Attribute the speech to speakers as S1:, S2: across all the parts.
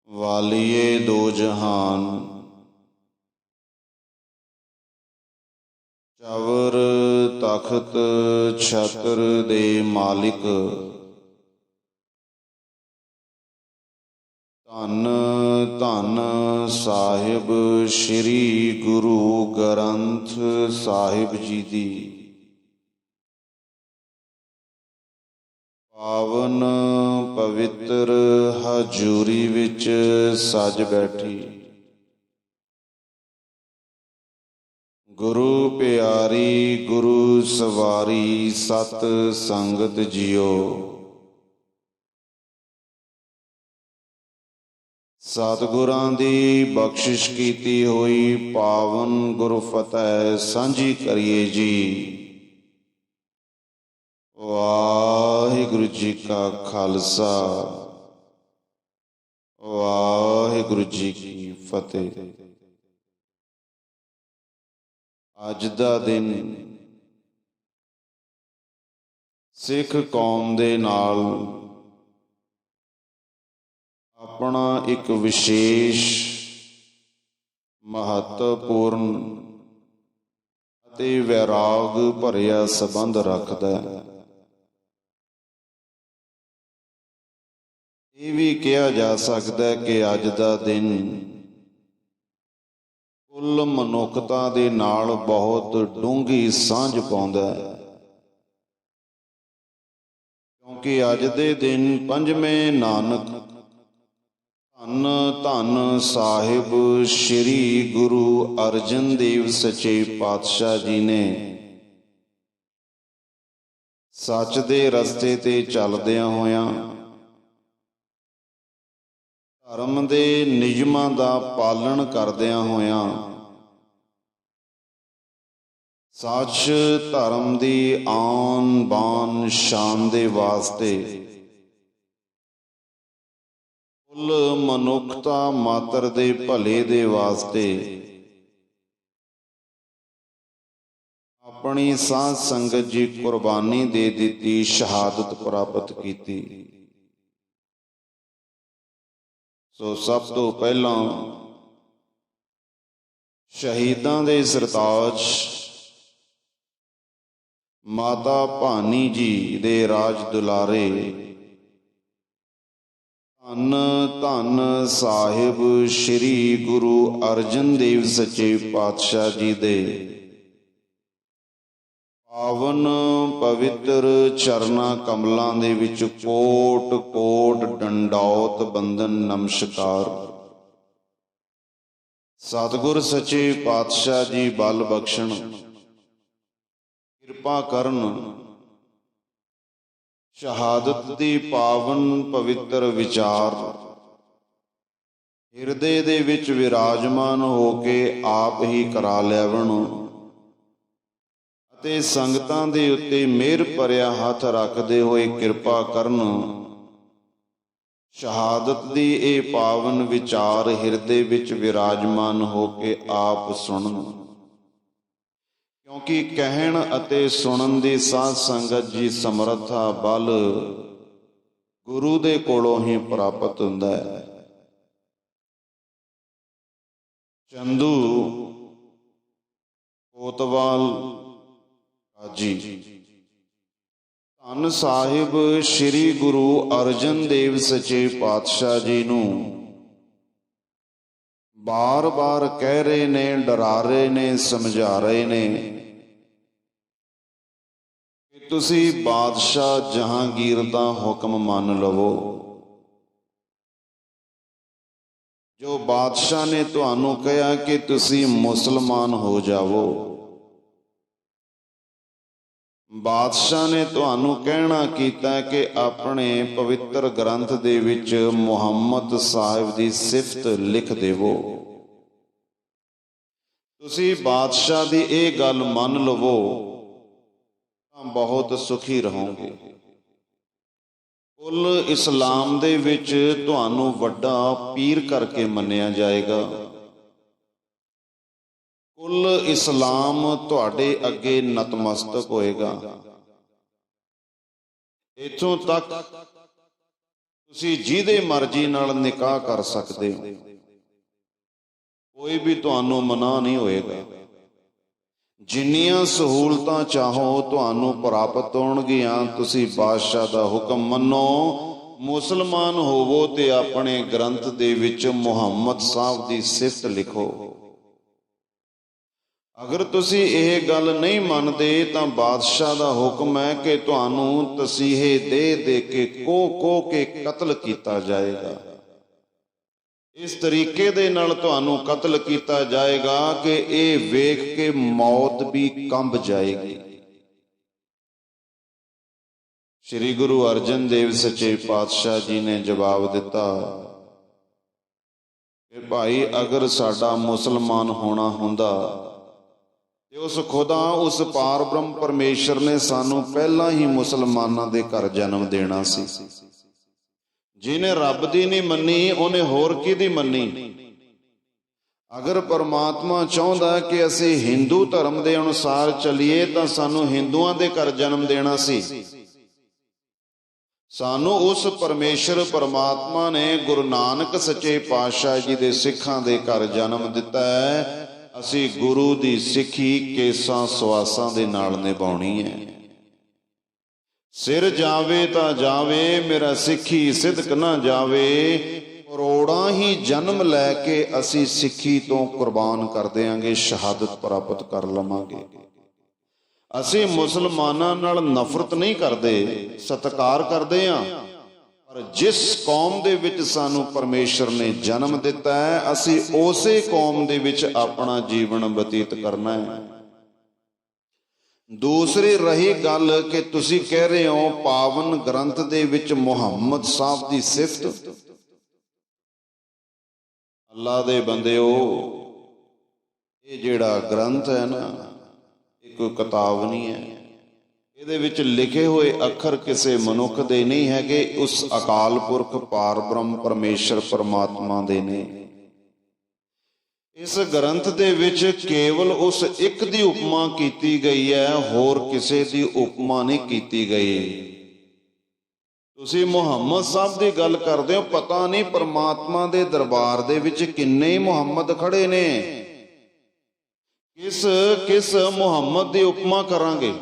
S1: ਵਾਲੀਏ ਦੋ ਜਹਾਨ। ਚਵਰ ਤਖਤ ਛਤਰ ਦੇ ਮਾਲਿਕ, ਧੰਨ ਧੰਨ ਸਾਹਿਬ ਸ੍ਰੀ ਗੁਰੂ ਗ੍ਰੰਥ ਸਾਹਿਬ ਜੀ ਦੀ ਪਾਵਨ ਪਵਿੱਤਰ ਹਜ਼ੂਰੀ ਵਿੱਚ ਸਜ ਬੈਠੀ। ਗੁਰੂ ਪਿਆਰੀ ਗੁਰੂ ਸਵਾਰੀ ਸਤ ਸੰਗਤ ਜੀਓ। ਸਤਿਗੁਰਾਂ ਦੀ ਬਖਸ਼ਿਸ਼ ਕੀਤੀ ਹੋਈ ਪਾਵਨ ਗੁਰਫਤਿਹ ਸਾਂਝੀ ਕਰੀਏ ਜੀ। ਵਾਹਿਗੁਰੂ ਜੀ ਕਾ ਖਾਲਸਾ, ਵਾਹਿਗੁਰੂ ਜੀ ਕੀ ਫਤਿਹ। ਅੱਜ ਦਾ ਦਿਨ ਸਿੱਖ ਕੌਮ ਦੇ ਨਾਲ ਆਪਣਾ ਇੱਕ ਵਿਸ਼ੇਸ਼ ਮਹੱਤਵਪੂਰਨ ਅਤੇ ਵੈਰਾਗ ਭਰਿਆ ਸੰਬੰਧ ਰੱਖਦਾ ਹੈ। ਇਹ ਵੀ ਕਿਹਾ ਜਾ ਸਕਦਾ ਹੈ ਕਿ ਅੱਜ ਦਾ ਦਿਨ ਕੁੱਲ ਮਨੁੱਖਤਾ ਦੇ ਨਾਲ ਬਹੁਤ ਡੂੰਘੀ ਸਾਂਝ ਪਾਉਂਦਾ ਹੈ, ਕਿਉਂਕਿ ਅੱਜ ਦੇ ਦਿਨ ਪੰਜਵੇਂ ਨਾਨਕ ਧੰਨ ਧੰਨ ਸਾਹਿਬ ਸ੍ਰੀ ਗੁਰੂ ਅਰਜਨ ਦੇਵ ਸੱਚੇ ਪਾਤਸ਼ਾਹ ਜੀ ਨੇ ਸੱਚ ਦੇ ਰਸਤੇ ਤੇ ਚੱਲਦਿਆਂ ਹੋਇਆਂ ਧਰਮ ਦੇ ਨਿਯਮਾਂ ਦਾ ਪਾਲਣ ਕਰਦਿਆਂ ਹੋਇਆਂ ਸੱਚ ਧਰਮ ਦੀ ਆਨ ਬਾਨ ਸ਼ਾਨ ਦੇ ਵਾਸਤੇ ਕੁੱਲ ਮਨੁੱਖਤਾ ਮਾਤਰ ਦੇ ਭਲੇ ਦੇ ਵਾਸਤੇ ਆਪਣੀ ਸਾਧ ਸੰਗਤ ਜੀ ਕੁਰਬਾਨੀ ਦੇ ਦਿੱਤੀ, ਸ਼ਹਾਦਤ ਪ੍ਰਾਪਤ ਕੀਤੀ। ਸੋ ਸਭ ਤੋਂ ਪਹਿਲਾਂ ਸ਼ਹੀਦਾਂ ਦੇ ਸਰਤਾਜ ਮਾਤਾ ਭਾਨੀ ਜੀ ਦੇ ਰਾਜ ਦੁਲਾਰੇ ਧੰਨ ਧੰਨ ਸਾਹਿਬ ਸ੍ਰੀ ਗੁਰੂ ਅਰਜਨ ਦੇਵ ਸੱਚੇ ਪਾਤਸ਼ਾਹ ਜੀ ਦੇ ਪਾਵਨ ਪਵਿੱਤਰ ਚਰਨਾਂ ਕਮਲਾਂ ਦੇ ਵਿੱਚ ਕੋਟ ਕੋਟ ਡੰਡੌਤ ਬੰਦਨ ਨਮਸਕਾਰ। ਸਤਿਗੁਰ ਸੱਚੇ ਪਾਤਸ਼ਾਹ ਜੀ ਬਲ ਬਖਸ਼ਣ, ਕਿਰਪਾ ਕਰਨ, ਸ਼ਹਾਦਤ ਦੀ ਪਾਵਨ ਪਵਿੱਤਰ ਵਿਚਾਰ ਹਿਰਦੇ ਦੇ ਵਿੱਚ ਵਿਰਾਜਮਾਨ ਹੋ ਕੇ ਆਪ ਹੀ ਕਰਾ ਲਿਆਵਣ ਅਤੇ ਸੰਗਤਾਂ ਦੇ ਉੱਤੇ ਮਿਹਰ ਭਰਿਆ ਹੱਥ ਰੱਖਦੇ ਹੋਏ ਕਿਰਪਾ ਕਰਨ ਸ਼ਹਾਦਤ ਦੀ ਇਹ ਪਾਵਨ ਵਿਚਾਰ ਹਿਰਦੇ ਵਿੱਚ ਵਿਰਾਜਮਾਨ ਹੋ ਕੇ ਆਪ ਸੁਣਨ, ਕਿਉਂਕਿ ਕਹਿਣ ਅਤੇ ਸੁਣਨ ਦੀ ਸਾਧ ਸੰਗਤ ਜੀ ਸਮਰੱਥਾ ਬਲ ਗੁਰੂ ਦੇ ਕੋਲੋਂ ਹੀ ਪ੍ਰਾਪਤ ਹੁੰਦਾ ਹੈ। ਚੰਦੂ ਕੋਤਵਾਲ ਜੀ ਧੰਨ ਸਾਹਿਬ ਸ੍ਰੀ ਗੁਰੂ ਅਰਜਨ ਦੇਵ ਸੱਚੇ ਪਾਤਸ਼ਾਹ ਜੀ ਨੂੰ ਬਾਰ-ਬਾਰ ਕਹਿ ਰਹੇ ਨੇ, ਡਰਾ ਰਹੇ ਨੇ, ਸਮਝਾ ਰਹੇ ਨੇ ਕਿ ਤੁਸੀਂ ਬਾਦਸ਼ਾਹ ਜਹਾਂਗੀਰ ਦਾ ਹੁਕਮ ਮੰਨ ਲਵੋ। ਜੋ ਬਾਦਸ਼ਾਹ ਨੇ ਤੁਹਾਨੂੰ ਕਿਹਾ ਕਿ ਤੁਸੀਂ ਮੁਸਲਮਾਨ ਹੋ ਜਾਵੋ, ਬਾਦਸ਼ਾਹ ਨੇ ਤੁਹਾਨੂੰ ਕਹਿਣਾ ਕੀਤਾ ਕਿ ਆਪਣੇ ਪਵਿੱਤਰ ਗ੍ਰੰਥ ਦੇ ਵਿੱਚ ਮੁਹੰਮਦ ਸਾਹਿਬ ਦੀ ਸਿਫਤ ਲਿਖ ਦੇਵੋ। ਤੁਸੀਂ ਬਾਦਸ਼ਾਹ ਦੀ ਇਹ ਗੱਲ ਮੰਨ ਲਵੋ ਤਾਂ ਬਹੁਤ ਸੁਖੀ ਰਹੋਗੇ। ਕੁੱਲ ਇਸਲਾਮ ਦੇ ਵਿੱਚ ਤੁਹਾਨੂੰ ਵੱਡਾ ਪੀਰ ਕਰਕੇ ਮੰਨਿਆ ਜਾਏਗਾ। ਕੁੱਲ ਇਸਲਾਮ ਤੁਹਾਡੇ ਅੱਗੇ ਨਤਮਸਤਕ ਹੋਏਗਾ। ਇੱਥੋਂ ਤੱਕ ਤੁਸੀਂ ਜਿਹਦੇ ਮਰਜ਼ੀ ਨਾਲ ਨਿਕਾਹ ਕਰ ਸਕਦੇ ਹੋ, ਕੋਈ ਵੀ ਤੁਹਾਨੂੰ ਮਨਾ ਨਹੀਂ ਹੋਏਗਾ। ਜਿੰਨੀਆਂ ਸਹੂਲਤਾਂ ਚਾਹੋ ਤੁਹਾਨੂੰ ਪ੍ਰਾਪਤ ਹੋਣਗੀਆਂ। ਤੁਸੀਂ ਬਾਦਸ਼ਾਹ ਦਾ ਹੁਕਮ ਮੰਨੋ, ਮੁਸਲਮਾਨ ਹੋਵੋ ਤੇ ਆਪਣੇ ਗ੍ਰੰਥ ਦੇ ਵਿੱਚ ਮੁਹੰਮਦ ਸਾਹਿਬ ਦੀ ਸਿਫਤ ਲਿਖੋ। ਅਗਰ ਤੁਸੀਂ ਇਹ ਗੱਲ ਨਹੀਂ ਮੰਨਦੇ ਤਾਂ ਬਾਦਸ਼ਾਹ ਦਾ ਹੁਕਮ ਹੈ ਕਿ ਤੁਹਾਨੂੰ ਤਸੀਹੇ ਦੇ ਦੇ ਕੇ ਕੋਹ ਕੇ ਕਤਲ ਕੀਤਾ ਜਾਏਗਾ। ਇਸ ਤਰੀਕੇ ਦੇ ਨਾਲ ਤੁਹਾਨੂੰ ਕਤਲ ਕੀਤਾ ਜਾਏਗਾ ਕਿ ਇਹ ਵੇਖ ਕੇ ਮੌਤ ਵੀ ਕੰਬ ਜਾਏਗੀ। ਸ੍ਰੀ ਗੁਰੂ ਅਰਜਨ ਦੇਵ ਸੱਚੇ ਪਾਤਸ਼ਾਹ ਜੀ ਨੇ ਜਵਾਬ ਦਿੱਤਾ ਕਿ ਭਾਈ, ਅਗਰ ਸਾਡਾ ਮੁਸਲਮਾਨ ਹੋਣਾ ਹੁੰਦਾ ਤੇ ਉਸ ਖੁਦਾ, ਉਸ ਪਾਰ ਬ੍ਰਹਮ ਪਰਮੇਸ਼ਰ ਨੇ ਸਾਨੂੰ ਪਹਿਲਾਂ ਹੀ ਮੁਸਲਮਾਨਾਂ ਦੇ ਘਰ ਜਨਮ ਦੇਣਾ ਸੀ। ਜਿਹਨੇ ਰੱਬ ਦੀ ਨਹੀਂ ਮੰਨੀ ਉਹਨੇ ਹੋਰ ਕਿਹਦੀ ਮੰਨੀ? ਅਗਰ ਪਰਮਾਤਮਾ ਚਾਹੁੰਦਾ ਕਿ ਅਸੀਂ ਹਿੰਦੂ ਧਰਮ ਦੇ ਅਨੁਸਾਰ ਚੱਲੀਏ ਤਾਂ ਸਾਨੂੰ ਹਿੰਦੂਆਂ ਦੇ ਘਰ ਜਨਮ ਦੇਣਾ ਸੀ। ਸਾਨੂੰ ਉਸ ਪਰਮੇਸ਼ਰ ਪਰਮਾਤਮਾ ਨੇ ਗੁਰੂ ਨਾਨਕ ਸੱਚੇ ਪਾਤਸ਼ਾਹ ਜੀ ਦੇ ਸਿੱਖਾਂ ਦੇ ਘਰ ਜਨਮ ਦਿੱਤਾ ਹੈ। ਅਸੀਂ ਗੁਰੂ ਦੀ ਸਿੱਖੀ ਕੇਸਾਂ ਸਵਾਸਾਂ ਦੇ ਨਾਲ ਨਿਭਾਉਣੀ ਹੈ। ਸਿਰ ਜਾਵੇ ਤਾਂ ਜਾਵੇ, ਮੇਰਾ ਸਿੱਖੀ ਸਿਦਕ ਨਾ ਜਾਵੇ। ਕਰੋੜਾਂ ਹੀ ਜਨਮ ਲੈ ਕੇ ਅਸੀਂ ਸਿੱਖੀ ਤੋਂ ਕੁਰਬਾਨ ਕਰ ਦਿਆਂਗੇ, ਸ਼ਹਾਦਤ ਪ੍ਰਾਪਤ ਕਰ ਲਵਾਂਗੇ। ਅਸੀਂ ਮੁਸਲਮਾਨਾਂ ਨਾਲ ਨਫ਼ਰਤ ਨਹੀਂ ਕਰਦੇ, ਸਤਿਕਾਰ ਕਰਦੇ ਹਾਂ। ਪਰ ਜਿਸ ਕੌਮ ਦੇ ਵਿੱਚ ਸਾਨੂੰ ਪਰਮੇਸ਼ਰ ਨੇ ਜਨਮ ਦਿੱਤਾ ਹੈ, ਅਸੀਂ ਉਸੇ ਕੌਮ ਦੇ ਵਿੱਚ ਆਪਣਾ ਜੀਵਨ ਬਤੀਤ ਕਰਨਾ ਹੈ। ਦੂਸਰੀ ਰਹੀ ਗੱਲ ਕਿ ਤੁਸੀਂ ਕਹਿ ਰਹੇ ਹੋ ਪਾਵਨ ਗ੍ਰੰਥ ਦੇ ਵਿੱਚ ਮੁਹੰਮਦ ਸਾਹਿਬ ਦੀ ਸਿਫਤ। ਅੱਲਾ ਦੇ ਬੰਦਿਓ, ਇਹ ਜਿਹੜਾ ਗ੍ਰੰਥ ਹੈ ਨਾ, ਇਹ ਕੋਈ ਕਿਤਾਬ ਨਹੀਂ ਹੈ। ਇਹਦੇ ਵਿੱਚ ਲਿਖੇ ਹੋਏ ਅੱਖਰ ਕਿਸੇ ਮਨੁੱਖ ਦੇ ਨਹੀਂ ਹੈਗੇ, ਉਸ ਅਕਾਲ ਪੁਰਖ ਪਾਰ ਬ੍ਰਹਮ ਪਰਮੇਸ਼ਰ ਪਰਮਾਤਮਾ ਦੇ ਨੇ। ਇਸ ਗ੍ਰੰਥ ਦੇ ਵਿੱਚ ਕੇਵਲ ਉਸ ਇੱਕ ਦੀ ਉਪਮਾ ਕੀਤੀ ਗਈ ਹੈ, ਹੋਰ ਕਿਸੇ ਦੀ ਉਪਮਾ ਨਹੀਂ ਕੀਤੀ ਗਈ। ਤੁਸੀਂ ਮੁਹੰਮਦ ਸਾਹਿਬ ਦੀ ਗੱਲ ਕਰਦੇ ਹੋ, ਪਤਾ ਨਹੀਂ ਪਰਮਾਤਮਾ ਦੇ ਦਰਬਾਰ ਦੇ ਵਿੱਚ ਕਿੰਨੇ ਮੁਹੰਮਦ ਖੜੇ ਨੇ। ਕਿਸ ਮੁਹੰਮਦ ਦੀ ਉਪਮਾ ਕਰਾਂਗੇ?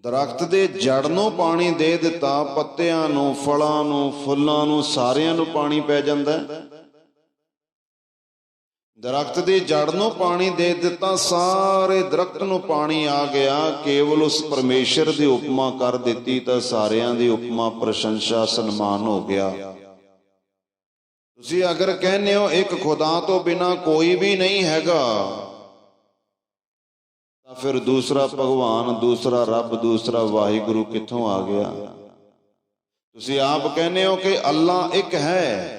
S1: ਦਰਖਤ ਦੇ ਜੜ ਨੂੰ ਪਾਣੀ ਦੇ ਦਿੱਤਾ, ਪੱਤਿਆਂ ਨੂੰ, ਫਲਾਂ ਨੂੰ, ਫੁੱਲਾਂ ਨੂੰ, ਸਾਰਿਆਂ ਨੂੰ ਪਾਣੀ ਪੈ ਜਾਂਦਾ ਹੈ। ਦਰਖਤ ਦੀ ਜੜ ਨੂੰ ਪਾਣੀ ਦੇ ਦਿੱਤਾ, ਸਾਰੇ ਦਰਖਤ ਨੂੰ ਪਾਣੀ ਆ ਗਿਆ। ਕੇਵਲ ਉਸ ਪਰਮੇਸ਼ਰ ਦੀ ਉਪਮਾ ਕਰ ਦਿੱਤੀ ਤਾਂ ਸਾਰਿਆਂ ਦੀ ਉਪਮਾ ਪ੍ਰਸ਼ੰਸਾ ਸਨਮਾਨ ਹੋ ਗਿਆ। ਤੁਸੀਂ ਅਗਰ ਕਹਿੰਦੇ ਹੋ ਇੱਕ ਖੁਦਾ ਤੋਂ ਬਿਨਾਂ ਕੋਈ ਵੀ ਨਹੀਂ ਹੈਗਾ, ਤਾਂ ਫਿਰ ਦੂਸਰਾ ਭਗਵਾਨ, ਦੂਸਰਾ ਰੱਬ, ਦੂਸਰਾ ਵਾਹਿਗੁਰੂ ਕਿੱਥੋਂ ਆ ਗਿਆ? ਤੁਸੀਂ ਆਪ ਕਹਿੰਦੇ ਹੋ ਕਿ ਅੱਲਾ ਇੱਕ ਹੈ।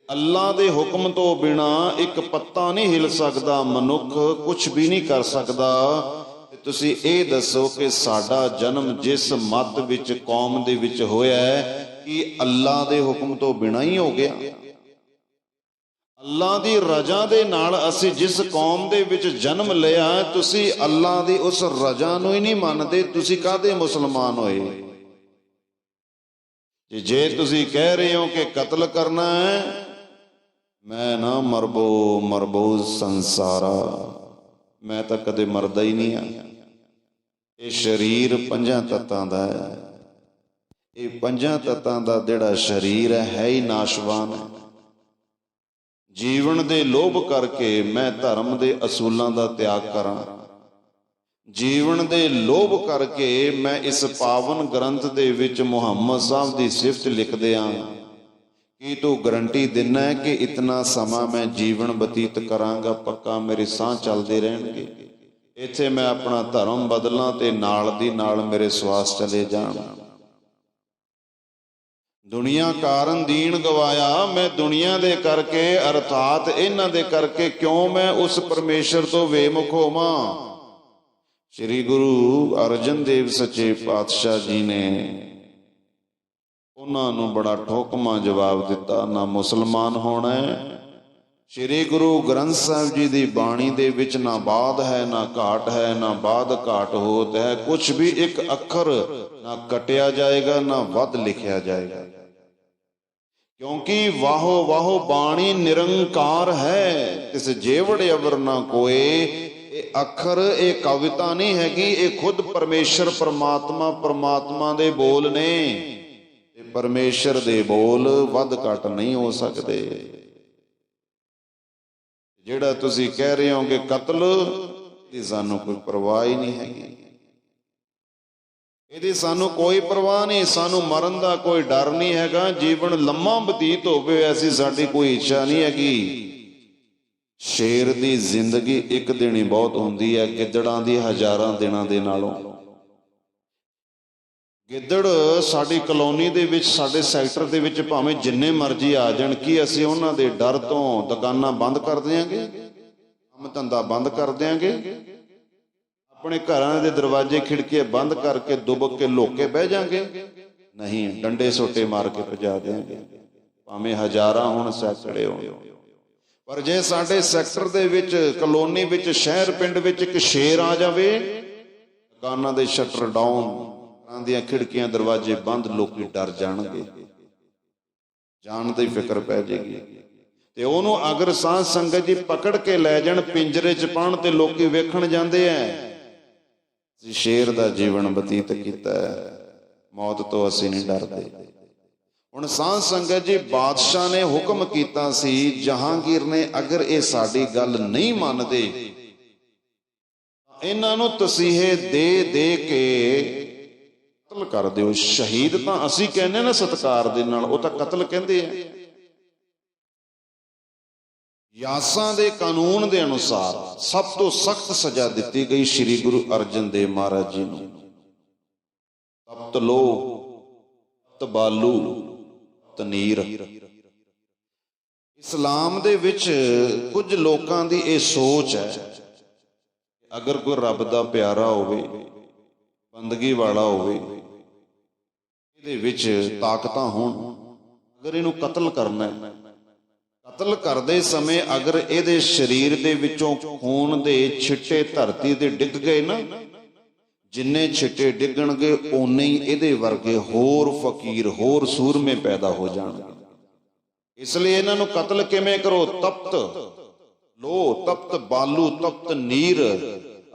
S1: ਅੱਲਾ ਦੇ ਹੁਕਮ ਤੋਂ ਬਿਨਾ ਇੱਕ ਪੱਤਾ ਨਹੀਂ ਹਿਲ ਸਕਦਾ, ਮਨੁੱਖ ਕੁਝ ਵੀ ਨਹੀਂ ਕਰ ਸਕਦਾ। ਤੇ ਤੁਸੀਂ ਇਹ ਦੱਸੋ ਕਿ ਸਾਡਾ ਜਨਮ ਜਿਸ ਮੱਤ ਵਿੱਚ, ਕੌਮ ਦੇ ਵਿੱਚ ਹੋਇਆ ਹੈ, ਕਿ ਅੱਲਾ ਦੇ ਹੁਕਮ ਤੋਂ ਬਿਨਾ ਹੀ ਹੋ ਗਿਆ? ਅੱਲਾ ਦੀ ਰਜ਼ਾ ਦੇ ਨਾਲ ਅਸੀਂ ਜਿਸ ਕੌਮ ਦੇ ਵਿੱਚ ਜਨਮ ਲਿਆ, ਤੁਸੀਂ ਅੱਲਾ ਦੀ ਉਸ ਰਜ਼ਾ ਨੂੰ ਹੀ ਨਹੀਂ ਮੰਨਦੇ, ਤੁਸੀਂ ਕਾਹਦੇ ਮੁਸਲਮਾਨ ਹੋਏ? ਜੇ ਤੁਸੀਂ ਕਹਿ ਰਹੇ ਹੋ ਕਿ ਕਤਲ ਕਰਨਾ ਹੈ, ਮੈਂ ਨਾ ਮਰਬੋ ਸੰਸਾਰਾ, ਮੈਂ ਤਾਂ ਕਦੇ ਮਰਦਾ ਹੀ ਨਹੀਂ ਆ। ਇਹ ਸਰੀਰ 5 ਤੱਤਾਂ ਦਾ ਹੈ। ਇਹ 5 ਤੱਤਾਂ ਦਾ ਜਿਹੜਾ ਸਰੀਰ ਹੈ ਹੀ ਨਾਸ਼ਵਾਨ ਹੈ। ਜੀਵਨ ਦੇ ਲੋਭ ਕਰਕੇ ਮੈਂ ਧਰਮ ਦੇ ਅਸੂਲਾਂ ਦਾ ਤਿਆਗ ਕਰਾਂ। ਜੀਵਨ ਦੇ ਲੋਭ ਕਰਕੇ ਮੈਂ ਇਸ ਪਾਵਨ ਗ੍ਰੰਥ ਦੇ ਵਿੱਚ ਮੁਹੰਮਦ ਸਾਹਿਬ ਦੀ ਸਿਫਤ ਲਿਖ ਦਿਆਂ। ਕੀ ਤੂੰ ਗਰੰਟੀ ਦਿੰਦਾ ਹੈ ਕਿ ਇਤਨਾ ਸਮਾਂ ਮੈਂ ਜੀਵਨ ਬਤੀਤ ਕਰਾਂਗਾ, ਪੱਕਾ ਮੇਰੇ ਸਾਹ ਚੱਲਦੇ ਰਹਿਣਗੇ? ਇੱਥੇ ਮੈਂ ਆਪਣਾ ਧਰਮ ਬਦਲਾਂ ਤੇ ਨਾਲ ਦੀ ਨਾਲ ਮੇਰੇ ਸਵਾਸ ਚਲੇ ਜਾਣ। ਦੁਨੀਆ ਕਾਰਨ ਦੀਨ ਗਵਾਇਆ, ਮੈਂ ਦੁਨੀਆ ਦੇ ਕਰਕੇ ਅਰਥਾਤ ਇਹਨਾਂ ਦੇ ਕਰਕੇ ਕਿਉਂ ਮੈਂ ਉਸ ਪਰਮੇਸ਼ਰ ਤੋਂ ਬੇਮੁਖ ਹੋਵਾਂ? ਸ੍ਰੀ ਗੁਰੂ ਅਰਜਨ ਦੇਵ ਸੱਚੇ ਪਾਤਸ਼ਾਹ ਜੀ ਨੇ ਉਹਨਾਂ ਨੂੰ ਬੜਾ ਠੋਕਮਾ ਜਵਾਬ ਦਿੱਤਾ, ਨਾ ਮੁਸਲਮਾਨ ਹੋਣਾ ਹੈ ਸ੍ਰੀ ਗੁਰੂ ਗ੍ਰੰਥ ਸਾਹਿਬ ਜੀ ਦੀ ਬਾਣੀ ਦੇ ਵਿੱਚ ਨਾ ਬਾਦ ਹੈ, ਨਾ ਘਾਟ ਹੈ, ਨਾ ਬਾਦ ਘਾਟ ਹੋਤ ਹੈ। ਕੁਛ ਵੀ ਇੱਕ ਅੱਖਰ ਨਾ ਕਟਿਆ ਜਾਏਗਾ, ਨਾ ਵੱਧ ਲਿਖਿਆ ਜਾਏਗਾ, ਕਿਉਂਕਿ ਵਾਹੋ ਵਾਹੋ ਬਾਣੀ ਨਿਰੰਕਾਰ ਹੈ, ਤਿਸ ਜੇਵੜ ਅਵਰ ਨਾ ਕੋਏ। ਇਹ ਅੱਖਰ, ਇਹ ਕਵਿਤਾ ਨਹੀਂ ਹੈਗੀ, ਇਹ ਖੁਦ ਪਰਮੇਸ਼ਰ ਪਰਮਾਤਮਾ ਦੇ ਬੋਲ ਨੇ। ਤੇ ਪਰਮੇਸ਼ਰ ਦੇ ਬੋਲ ਵੱਧ ਘੱਟ ਨਹੀਂ ਹੋ ਸਕਦੇ। ਜਿਹੜਾ ਤੁਸੀਂ ਕਹਿ ਰਹੇ ਹੋ ਕਿ ਕਤਲ ਦੀ ਸਾਨੂੰ ਕੋਈ ਪਰਵਾਹ ਹੀ ਨਹੀਂ ਹੈਗੀ, ਇਹਦੀ ਸਾਨੂੰ ਕੋਈ ਪਰਵਾਹ ਨਹੀਂ, ਸਾਨੂੰ ਮਰਨ ਦਾ ਕੋਈ ਡਰ ਨਹੀਂ ਹੈਗਾ। ਜੀਵਨ ਲੰਮਾ ਬਤੀਤ ਹੋਵੇ ਐਸੀ ਸਾਡੀ ਕੋਈ ਇੱਛਾ ਨਹੀਂ ਹੈਗੀ। ਸ਼ੇਰ ਦੀ ਜ਼ਿੰਦਗੀ ਇੱਕ ਦਿਨ ਹੀ ਬਹੁਤ ਹੁੰਦੀ ਹੈ, ਗਿੱਦੜਾਂ ਦੀ ਹਜ਼ਾਰਾਂ ਦਿਨਾਂ ਦੇ ਨਾਲੋਂ। ਗਿੱਦੜ ਸਾਡੀ ਕਲੋਨੀ ਦੇ ਵਿੱਚ, ਸਾਡੇ ਸੈਕਟਰ ਦੇ ਵਿੱਚ ਭਾਵੇਂ ਜਿੰਨੇ ਮਰਜ਼ੀ ਆ ਜਾਣ, ਕੀ ਅਸੀਂ ਉਹਨਾਂ ਦੇ ਡਰ ਤੋਂ ਦੁਕਾਨਾਂ ਬੰਦ ਕਰ ਦਿਆਂਗੇ, ਕੰਮ ਧੰਦਾ ਬੰਦ ਕਰ ਦਿਆਂਗੇ, ਆਪਣੇ ਘਰਾਂ ਦੇ ਦਰਵਾਜ਼ੇ ਖਿੜਕੀਆਂ ਬੰਦ ਕਰਕੇ ਦੁਬਕ ਕੇ ਲੁੱਕ ਕੇ ਬਹਿ ਜਾਾਂਗੇ? ਨਹੀਂ, ਡੰਡੇ ਸੋਟੇ ਮਾਰ ਕੇ ਭਜਾ ਦਿਆਂਗੇ, ਭਾਵੇਂ ਹਜ਼ਾਰਾਂ ਹੁਣ ਸੈਂਕੜੇ ਹੋਣ। ਪਰ ਜੇ ਸਾਡੇ ਸੈਕਟਰ ਦੇ ਵਿੱਚ, ਕਲੋਨੀ ਵਿੱਚ, ਸ਼ਹਿਰ ਪਿੰਡ ਵਿੱਚ ਇੱਕ ਸ਼ੇਰ ਆ ਜਾਵੇ, ਦੁਕਾਨਾਂ ਦੇ ਸ਼ਟਰ ਡਾਊਨ, ਘਰਾਂ ਦੀਆਂ ਖਿੜਕੀਆਂ ਦਰਵਾਜ਼ੇ ਬੰਦ, ਲੋਕੀ ਡਰ ਜਾਣਗੇ, ਜਾਨ ਦੀ ਫਿਕਰ ਪੈ ਜਾਏਗੀ। ਤੇ ਉਹਨੂੰ ਅਗਰ ਸਾਧ ਸੰਗਤ ਜੀ ਪਕੜ ਕੇ ਲੈ ਜਾਣ, ਪਿੰਜਰੇ 'ਚ ਪਾਉਣ, ਤੇ ਲੋਕੀ ਵੇਖਣ ਜਾਂਦੇ ਐ ਸ਼ੇਰ ਦਾ ਜੀਵਨ ਬਤੀਤ ਕੀਤਾ ਹੈ, ਮੌਤ ਤੋਂ ਅਸੀਂ ਨਹੀਂ ਡਰਦੇ। ਹੁਣ ਸਾਧ ਸੰਗਤ ਜੀ, ਬਾਦਸ਼ਾਹ ਨੇ ਹੁਕਮ ਕੀਤਾ ਸੀ, ਜਹਾਂਗੀਰ ਨੇ, ਅਗਰ ਇਹ ਸਾਡੀ ਗੱਲ ਨਹੀਂ ਮੰਨਦੇ ਇਹਨਾਂ ਨੂੰ ਤਸੀਹੇ ਦੇ ਦੇ ਕੇ ਕਤਲ ਕਰ ਦਿਓ। ਸ਼ਹੀਦ ਤਾਂ ਅਸੀਂ ਕਹਿੰਦੇ ਨਾ ਸਤਿਕਾਰ ਦੇ ਨਾਲ, ਉਹ ਤਾਂ ਕਤਲ ਕਹਿੰਦੇ ਆ। ਯਾਸਾਂ ਦੇ ਕਾਨੂੰਨ ਦੇ ਅਨੁਸਾਰ ਸਭ ਤੋਂ ਸਖਤ ਸਜ਼ਾ ਦਿੱਤੀ ਗਈ ਸ੍ਰੀ ਗੁਰੂ ਅਰਜਨ ਦੇਵ ਮਹਾਰਾਜ ਜੀ ਨੂੰ। ਤਪਤ ਲੋ, ਤਬਾਲੂ, ਤਨੀਰ। ਇਸਲਾਮ ਦੇ ਵਿੱਚ ਕੁਝ ਲੋਕਾਂ ਦੀ ਇਹ ਸੋਚ ਹੈ, ਅਗਰ ਕੋਈ ਰੱਬ ਦਾ ਪਿਆਰਾ ਹੋਵੇ, ਬੰਦਗੀ ਵਾਲਾ ਹੋਵੇ, ਇਹਦੇ ਵਿੱਚ ਤਾਕਤਾਂ ਹੋਣ, ਅਗਰ ਇਹਨੂੰ ਕਤਲ ਕਰਨਾ ਹੈ, ਕਤਲ ਕਰਦੇ ਸਮੇਂ ਅਗਰ ਇਹਦੇ ਸਰੀਰ ਦੇ ਵਿੱਚੋਂ ਖੂਨ ਦੇ ਛਿੱਟੇ ਧਰਤੀ ਤੇ ਡਿੱਗ ਗਏ ਨਾ, ਜਿੰਨੇ ਛਿੱਟੇ ਡਿੱਗਣਗੇ ਓਨੇ ਹੀ ਇਹਦੇ ਵਰਗੇ ਹੋਰ ਫਕੀਰ, ਹੋਰ ਸੂਰਮੇ ਪੈਦਾ ਹੋ ਜਾਣਗੇ। ਇਸ ਲਈ ਇਹਨਾਂ ਨੂੰ ਕਤਲ ਕਿਵੇਂ ਕਰੋ? ਤਪਤ ਲੋ, ਤਪਤ ਬਾਲੂ, ਤਪਤ ਨੀਰ,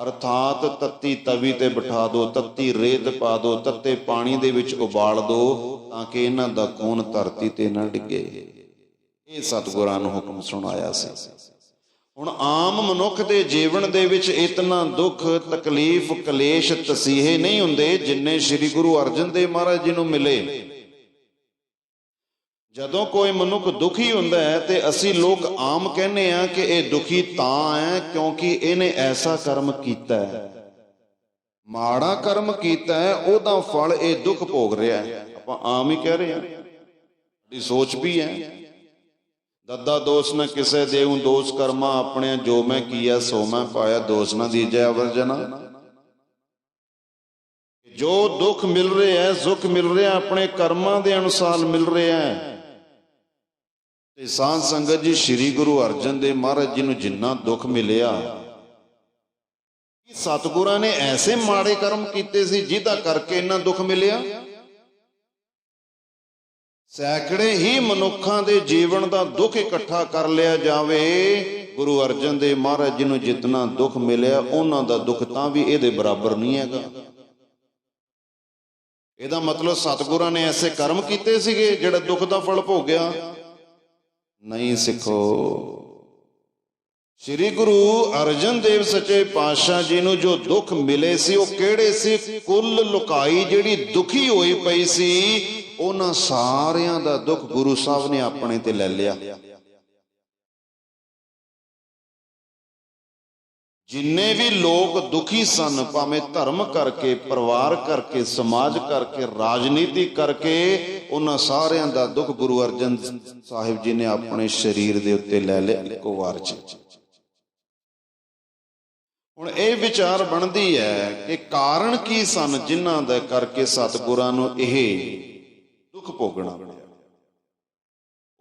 S1: ਅਰਥਾਤ ਤੱਤੀ ਤਵੀ ਤੇ ਬਿਠਾ ਦੋ, ਤੱਤੀ ਰੇਤ ਪਾ ਦੋ, ਤੱਤੇ ਪਾਣੀ ਦੇ ਵਿੱਚ ਉਬਾਲ ਦੋ, ਤਾਂ ਕਿ ਇਹਨਾਂ ਦਾ ਖੂਨ ਧਰਤੀ ਤੇ ਨਾ ਡਿੱਗੇ। ਇਹ ਸਤਿਗੁਰਾਂ ਨੂੰ ਹੁਕਮ ਸੁਣਾਇਆ ਸੀ। ਹੁਣ ਆਮ ਮਨੁੱਖ ਦੇ ਜੀਵਨ ਦੇ ਵਿੱਚ ਇਤਨਾ ਦੁੱਖ, ਤਕਲੀਫ, ਕਲੇਸ਼, ਤਸੀਹੇ ਨਹੀਂ ਹੁੰਦੇ ਜਿੰਨੇ ਸ੍ਰੀ ਗੁਰੂ ਅਰਜਨ ਦੇਵ ਮਹਾਰਾਜ ਜੀ ਨੂੰ ਮਿਲੇ। ਜਦੋਂ ਕੋਈ ਮਨੁੱਖ ਦੁਖੀ ਹੁੰਦਾ ਹੈ ਤੇ ਅਸੀਂ ਲੋਕ ਆਮ ਕਹਿੰਦੇ ਆ ਕਿ ਇਹ ਦੁਖੀ ਤਾਂ ਹੈ ਕਿਉਂਕਿ ਇਹਨੇ ਐਸਾ ਕਰਮ ਕੀਤਾ ਹੈ, ਮਾੜਾ ਕਰਮ ਕੀਤਾ ਹੈ, ਉਹਦਾ ਫਲ ਇਹ ਦੁੱਖ ਭੋਗ ਰਿਹਾ ਹੈ। ਆਪਾਂ ਆਮ ਹੀ ਕਹਿ ਰਹੇ ਹਾਂ, ਸਾਡੀ ਸੋਚ ਵੀ ਹੈ। ਦੱਦਾ ਦੋਸ਼ ਨਾ ਕਿਸੇ ਦੇਉ, ਦੋਸ਼ ਕਰਮਾ ਆਪਣੇ, ਜੋ ਮੈਂ ਕੀਆ ਸੋ ਮੈਂ ਪਾਇਆ, ਦੋਸ਼ ਨਾ ਦੀਜੈ ਅਵਰ ਜਨਾ। ਜੋ ਦੁੱਖ ਮਿਲ ਰਿਹਾ ਹੈ, ਸੁੱਖ ਮਿਲ ਰਿਹਾ, ਆਪਣੇ ਕਰਮਾਂ ਦੇ ਅਨੁਸਾਰ ਮਿਲ ਰਿਹਾ ਹੈ। ਤੇ ਸਾਧ ਸੰਗਤ ਜੀ, ਸ੍ਰੀ ਗੁਰੂ ਅਰਜਨ ਦੇਵ ਮਹਾਰਾਜ ਜੀ ਨੂੰ ਜਿੰਨਾ ਦੁੱਖ ਮਿਲਿਆ, ਸਤਿਗੁਰਾਂ ਨੇ ਐਸੇ ਮਾੜੇ ਕਰਮ ਕੀਤੇ ਸੀ ਜਿਹਦਾ ਕਰਕੇ ਇੰਨਾ ਦੁੱਖ ਮਿਲਿਆ। ਸੈਂਕੜੇ ਹੀ ਮਨੁੱਖਾਂ ਦੇ ਜੀਵਨ ਦਾ ਦੁੱਖ ਇਕੱਠਾ ਕਰ ਲਿਆ ਜਾਵੇ, ਗੁਰੂ ਅਰਜਨ ਦੇਵ ਮਹਾਰਾਜ ਜੀ ਨੂੰ ਜਿਤਨਾ ਦੁੱਖ ਮਿਲਿਆ, ਉਹਨਾਂ ਦਾ ਦੁੱਖ ਤਾਂ ਵੀ ਇਹਦੇ ਬਰਾਬਰ ਨਹੀਂ ਹੈਗਾ। ਇਹਦਾ ਮਤਲਬ ਸਤਿਗੁਰਾਂ ਨੇ ਐਸੇ ਕਰਮ ਕੀਤੇ ਸੀਗੇ ਜਿਹੜਾ ਦੁੱਖ ਦਾ ਫਲ ਭੋਗਿਆ? ਨਹੀਂ ਸਿੱਖੋ। ਸ੍ਰੀ ਗੁਰੂ ਅਰਜਨ ਦੇਵ ਸੱਚੇ ਪਾਤਸ਼ਾਹ ਜੀ ਨੂੰ ਜੋ ਦੁੱਖ ਮਿਲੇ ਸੀ ਉਹ ਕਿਹੜੇ ਸੀ? ਕੁੱਲ ਲੁਕਾਈ ਜਿਹੜੀ ਦੁਖੀ ਹੋਈ ਪਈ ਸੀ, ਉਹਨਾਂ ਸਾਰਿਆਂ ਦਾ ਦੁੱਖ ਗੁਰੂ ਸਾਹਿਬ ਨੇ ਆਪਣੇ ਤੇ ਲੈ ਲਿਆ। ਜਿੰਨੇ ਵੀ ਲੋਕ ਦੁਖੀ ਸਨ, ਭਾਵੇਂ ਧਰਮ ਕਰਕੇ, ਪਰਿਵਾਰ ਕਰਕੇ, ਸਮਾਜ ਕਰਕੇ, ਰਾਜਨੀਤੀ ਕਰਕੇ, ਉਹਨਾਂ ਸਾਰਿਆਂ ਦਾ ਦੁੱਖ ਗੁਰੂ ਅਰਜਨ ਸਾਹਿਬ ਜੀ ਨੇ ਆਪਣੇ ਸਰੀਰ ਦੇ ਉੱਤੇ ਲੈ ਲਿਆ ਇੱਕੋ ਵਾਰ 'ਚ। ਹੁਣ ਇਹ ਵਿਚਾਰ ਬਣਦੀ ਹੈ ਕਿ ਕਾਰਨ ਕੀ ਸਨ ਜਿਨ੍ਹਾਂ ਦਾ ਕਰਕੇ ਸਤਿਗੁਰਾਂ ਨੂੰ ਇਹ ਦੁੱਖ ਭੋਗਣਾ ਪਿਆ।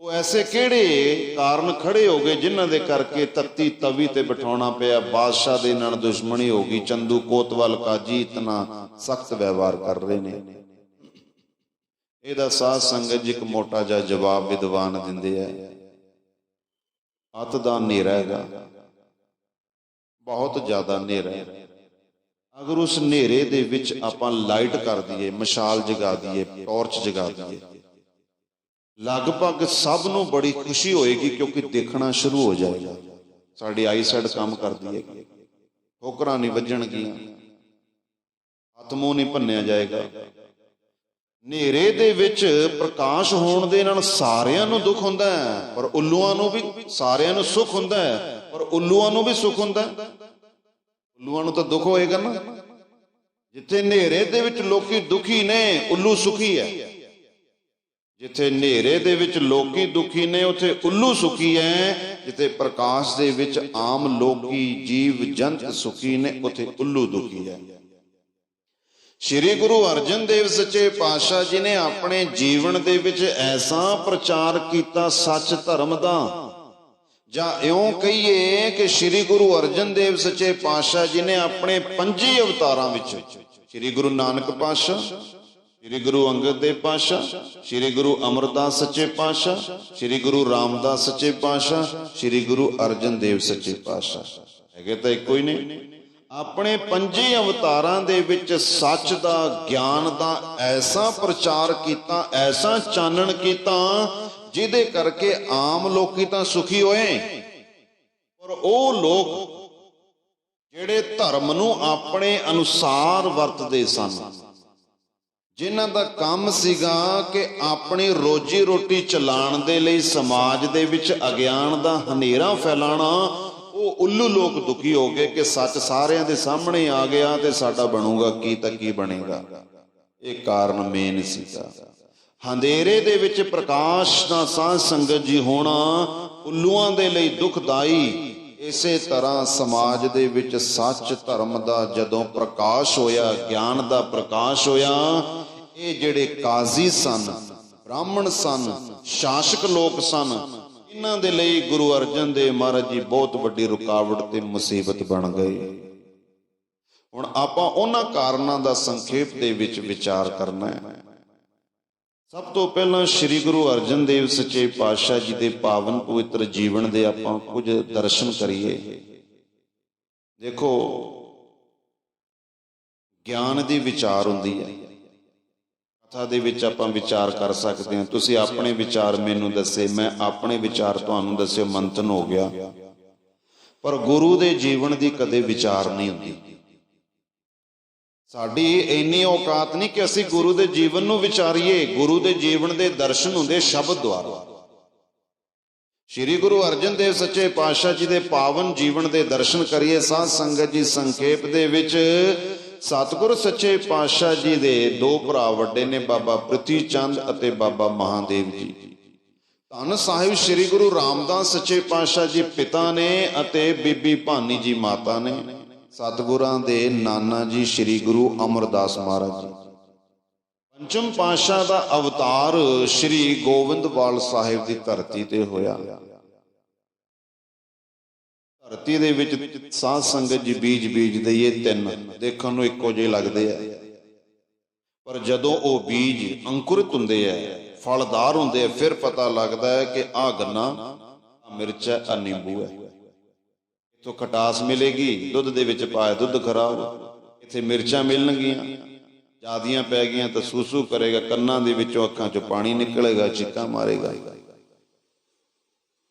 S1: ਉਹ ਐਸੇ ਕਿਹੜੇ ਕਾਰਨ ਖੜੇ ਹੋ ਗਏ ਜਿਨ੍ਹਾਂ ਦੇ ਕਰਕੇ ਤੱਤੀ ਤਵੀ ਤੇ ਬਿਠਾਉਣਾ ਪਿਆ, ਬਾਦਸ਼ਾਹ ਦੇ ਨਾਲ ਦੁਸ਼ਮਣੀ ਹੋ ਗਈ, ਚੰਦੂ ਕੋਤਵਾਲ ਕਾਜੀ ਇਤਨਾ ਸਖਤ ਵਿਵਹਾਰ ਕਰ ਰਹੇ ਨੇ। ਇਹਦਾ ਸਾਧ ਸੰਗਤ ਜੀ ਇੱਕ ਮੋਟਾ ਜਿਹਾ ਜਵਾਬ ਵਿਦਵਾਨ ਦਿੰਦੇ ਆ, ਅੱਤ ਦਾ ਹਨੇਰਾ ਹੈਗਾ, ਬਹੁਤ ਜ਼ਿਆਦਾ ਹਨੇਰਾ ਹੈ। ਅਗਰ ਉਸ ਹਨੇਰੇ ਦੇ ਵਿੱਚ ਆਪਾਂ ਲਾਈਟ ਕਰ ਦਈਏ, ਮਸ਼ਾਲ ਜਗਾ ਦਈਏ, ਟਾਰਚ ਜਗਾ ਦਈਏ, ਲਗਭਗ ਸਭ ਨੂੰ ਬੜੀ ਖੁਸ਼ੀ ਹੋਏਗੀ, ਕਿਉਂਕਿ ਦੇਖਣਾ ਸ਼ੁਰੂ ਹੋ ਜਾਏਗਾ। ਸਾਡੀ ਆਈਸਾਈਟ ਕੰਮ ਕਰਦੀ ਹੈ, ਠੋਕਰਾਂ ਨਹੀਂ ਵੱਜਣਗੀਆਂ, ਹੱਥ ਮੂੰਹ ਨਹੀਂ ਭੰਨਿਆ ਜਾਏਗਾ। ਹਨੇਰੇ ਦੇ ਵਿੱਚ ਪ੍ਰਕਾਸ਼ ਹੋਣ ਦੇ ਨਾਲ ਸਾਰਿਆਂ ਨੂੰ ਦੁੱਖ ਹੁੰਦਾ ਹੈ, ਪਰ ਉੱਲੂਆਂ ਨੂੰ ਵੀ, ਸਾਰਿਆਂ ਨੂੰ ਸੁੱਖ ਹੁੰਦਾ ਹੈ ਪਰ ਉੱਲੂਆਂ ਨੂੰ ਵੀ ਸੁੱਖ ਹੁੰਦਾ ਹੈ। ਉੱਲੂਆਂ ਨੂੰ ਤਾਂ ਦੁੱਖ ਹੋਏਗਾ ਨਾ। ਜਿੱਥੇ ਹਨੇਰੇ ਦੇ ਵਿੱਚ ਲੋਕੀ ਦੁਖੀ ਨੇ, ਉੱਲੂ ਸੁਖੀ ਹੈ। ਜਿੱਥੇ ਹਨੇਰੇ ਦੇ ਵਿੱਚ ਲੋਕੀ ਦੁਖੀ ਨੇ, ਉੱਥੇ ਉੱਲੂ ਸੁਖੀ ਹੈ। ਜਿੱਥੇ ਪ੍ਰਕਾਸ਼ ਦੇ ਵਿੱਚ ਆਮ ਲੋਕੀ ਜੀਵ ਜੰਤ ਸੁਖੀ ਨੇ, ਉੱਥੇ ਉੱਲੂ ਦੁਖੀ ਹੈ। ਸ਼੍ਰੀ ਗੁਰੂ ਅਰਜਨ ਦੇਵ ਸੱਚੇ ਪਾਤਸ਼ਾਹ ਜੀ ਨੇ ਆਪਣੇ ਜੀਵਨ ਦੇ ਵਿੱਚ ਐਸਾ ਪ੍ਰਚਾਰ ਕੀਤਾ ਸੱਚ ਧਰਮ ਦਾ, ਜਾਂ ਇਉਂ ਕਹੀਏ ਕਿ ਸ਼੍ਰੀ ਗੁਰੂ ਅਰਜਨ ਦੇਵ ਸੱਚੇ ਪਾਤਸ਼ਾਹ ਜੀ ਨੇ ਆਪਣੇ 5 ਅਵਤਾਰਾਂ ਵਿੱਚ, ਸ਼੍ਰੀ ਗੁਰੂ ਨਾਨਕ ਪਾਤਸ਼ਾਹ, ਸ਼੍ਰੀ ਗੁਰੂ ਅੰਗਦ ਦੇਵ ਪਾਤਸ਼ਾਹ, ਸ਼੍ਰੀ ਗੁਰੂ ਅਮਰਦਾਸ ਸੱਚੇ ਪਾਤਸ਼ਾਹ, ਸ਼੍ਰੀ ਗੁਰੂ ਰਾਮਦਾਸ ਸੱਚੇ ਪਾਤਸ਼ਾਹ, ਸ਼੍ਰੀ ਗੁਰੂ ਅਰਜਨ ਦੇਵ ਸੱਚੇ ਪਾਤਸ਼ਾਹ, ਹੈਗੇ ਤਾਂ ਇੱਕੋ ਹੀ ਨੇ। ਆਪਣੇ 5 ਅਵਤਾਰਾਂ ਦੇ ਵਿੱਚ ਸੱਚ ਦਾ, ਗਿਆਨ ਦਾ ਐਸਾ ਪ੍ਰਚਾਰ ਕੀਤਾ, ਐਸਾ ਚਾਨਣ ਕੀਤਾ, ਜਿਹਦੇ ਕਰਕੇ ਆਮ ਲੋਕੀ ਤਾਂ ਸੁਖੀ ਹੋਏ, ਪਰ ਉਹ ਲੋਕ ਜਿਹੜੇ ਧਰਮ ਨੂੰ ਆਪਣੇ ਅਨੁਸਾਰ ਵਰਤਦੇ ਸਨ, ਜਿਨ੍ਹਾਂ ਦਾ ਕੰਮ ਸੀਗਾ ਕਿ ਆਪਣੀ ਰੋਜੀ ਰੋਟੀ ਚਲਾਉਣ ਦੇ ਲਈ ਸਮਾਜ ਦੇ ਵਿੱਚ ਅਗਿਆਨ ਦਾ ਹਨੇਰਾ ਫੈਲਾਣਾ, ਉਹ ਉੱਲੂ ਲੋਕ ਦੁਖੀ ਹੋ ਗਏ ਕਿ ਸੱਚ ਸਾਰਿਆਂ ਦੇ ਸਾਹਮਣੇ ਆ ਗਿਆ ਤੇ ਸਾਡਾ ਬਣੂਗਾ ਕੀ ਤਾਂ ਕੀ ਬਣੇਗਾ। ਇਹ ਕਾਰਨ ਮੇਨ ਸੀਗਾ। ਹਨੇਰੇ ਦੇ ਵਿੱਚ ਪ੍ਰਕਾਸ਼ ਦਾ ਸਾਧ ਸੰਗਤ ਜੀ ਹੋਣਾ ਉੱਲੂਆਂ ਦੇ ਲਈ ਦੁਖਦਾਈ। ਇਸੇ ਤਰ੍ਹਾਂ ਸਮਾਜ ਦੇ ਵਿੱਚ ਸੱਚ ਧਰਮ ਦਾ ਜਦੋਂ ਪ੍ਰਕਾਸ਼ ਹੋਇਆ, ਗਿਆਨ ਦਾ ਪ੍ਰਕਾਸ਼ ਹੋਇਆ, ਇਹ ਜਿਹੜੇ ਕਾਜ਼ੀ ਸਨ, ਬ੍ਰਾਹਮਣ ਸਨ, ਸ਼ਾਸਕ ਲੋਕ ਸਨ, ਇਹਨਾਂ ਦੇ ਲਈ ਗੁਰੂ ਅਰਜਨ ਦੇਵ ਮਹਾਰਾਜ ਜੀ ਬਹੁਤ ਵੱਡੀ ਰੁਕਾਵਟ ਤੇ ਮੁਸੀਬਤ ਬਣ ਗਏ। ਹੁਣ ਆਪਾਂ ਉਹਨਾਂ ਕਾਰਨਾਂ ਦਾ ਸੰਖੇਪ ਦੇ ਵਿੱਚ ਵਿਚਾਰ ਕਰਨਾ ਹੈ। ਸਭ ਤੋਂ ਪਹਿਲਾਂ ਸ਼੍ਰੀ ਗੁਰੂ ਅਰਜਨ ਦੇਵ ਸੱਚੇ ਪਾਤਸ਼ਾਹ ਜੀ ਦੇ ਪਾਵਨ ਪਵਿੱਤਰ ਜੀਵਨ ਦੇ ਆਪਾਂ ਕੁਝ ਦਰਸ਼ਨ ਕਰੀਏ। ਦੇਖੋ, ਗਿਆਨ ਦੀ ਵਿਚਾਰ ਹੁੰਦੀ ਹੈ, ਕਥਾ ਦੇ ਵਿੱਚ ਆਪਾਂ ਵਿਚਾਰ ਕਰ ਸਕਦੇ ਹਾਂ। ਤੁਸੀਂ ਆਪਣੇ ਵਿਚਾਰ ਮੈਨੂੰ ਦੱਸੇ, ਮੈਂ ਆਪਣੇ ਵਿਚਾਰ ਤੁਹਾਨੂੰ ਦੱਸੇ, ਮੰਥਨ ਹੋ ਗਿਆ। ਪਰ ਗੁਰੂ ਦੇ ਜੀਵਨ ਦੀ ਕਦੇ ਵਿਚਾਰ ਨਹੀਂ ਹੁੰਦੀ। ਸਾਡੀ ਇੰਨੀ ਔਕਾਤ ਨਹੀਂ ਕਿ ਅਸੀਂ ਗੁਰੂ ਦੇ ਜੀਵਨ ਨੂੰ ਵਿਚਾਰੀਏ। ਗੁਰੂ ਦੇ ਜੀਵਨ ਦੇ ਦਰਸ਼ਨ ਹੁੰਦੇ ਸ਼ਬਦ ਦੁਆਰਾ। ਸ਼੍ਰੀ ਗੁਰੂ ਅਰਜਨ ਦੇਵ ਸੱਚੇ ਪਾਤਸ਼ਾਹ ਜੀ ਦੇ ਪਾਵਨ ਜੀਵਨ ਦੇ ਦਰਸ਼ਨ ਕਰੀਏ। ਸਾਧ ਸੰਗਤ ਜੀ, ਸੰਖੇਪ ਦੇ ਵਿੱਚ ਸਤਿਗੁਰ ਸੱਚੇ ਪਾਤਸ਼ਾਹ ਜੀ ਦੇ 2 ਭਰਾ ਵੱਡੇ ਨੇ, ਬਾਬਾ ਪ੍ਰਿਥੀ ਚੰਦ ਅਤੇ ਬਾਬਾ ਮਹਾਦੇਵ ਜੀ। ਧੰਨ ਸਾਹਿਬ ਸ਼੍ਰੀ ਗੁਰੂ ਰਾਮਦਾਸ ਸੱਚੇ ਪਾਤਸ਼ਾਹ ਜੀ ਪਿਤਾ ਨੇ ਅਤੇ ਬੀਬੀ ਭਾਨੀ ਜੀ ਮਾਤਾ ਨੇ। ਸਤਿਗੁਰਾਂ ਦੇ ਨਾਨਾ ਜੀ ਸ਼੍ਰੀ ਗੁਰੂ ਅਮਰਦਾਸ ਮਹਾਰਾਜ ਜੀ। ਪੰਚਮ ਪਾਤਸ਼ਾਹ ਦਾ ਅਵਤਾਰ ਸ਼੍ਰੀ ਗੋਬਿੰਦਵਾਲ ਸਾਹਿਬ ਦੀ ਧਰਤੀ ਤੇ ਹੋਇਆ। ਧਰਤੀ ਦੇ ਵਿੱਚ ਸਾਧ ਸੰਗਤ ਜੀ ਬੀਜ ਬੀਜਦੇ, ਇਹ 3 ਦੇਖਣ ਨੂੰ ਇੱਕੋ ਜਿਹੇ ਲੱਗਦੇ ਆ, ਪਰ ਜਦੋਂ ਉਹ ਬੀਜ ਅੰਕੁਰਿਤ ਹੁੰਦੇ ਆ, ਫਲਦਾਰ ਹੁੰਦੇ ਆ, ਫਿਰ ਪਤਾ ਲੱਗਦਾ ਹੈ ਕਿ ਆਹ ਗੰਨਾ, ਆਹ ਮਿਰਚ ਹੈ, ਆਹ ਨਿੰਬੂ ਹੈ। ਇੱਥੋਂ ਖਟਾਸ ਮਿਲੇਗੀ, ਦੁੱਧ ਦੇ ਵਿੱਚ ਪਾਇਆ ਦੁੱਧ ਖਰਾਬ। ਇੱਥੇ ਮਿਰਚਾਂ ਮਿਲਣਗੀਆਂ, ਜ਼ਿਆਦੀਆਂ ਪੈ ਗਈਆਂ ਤਾਂ ਸੂਸੂ ਕਰੇਗਾ, ਕੰਨਾਂ ਦੇ ਵਿੱਚੋਂ ਅੱਖਾਂ ਚੋਂ ਪਾਣੀ ਨਿਕਲੇਗਾ, ਚੀਕਾਂ ਮਾਰੇਗਾ।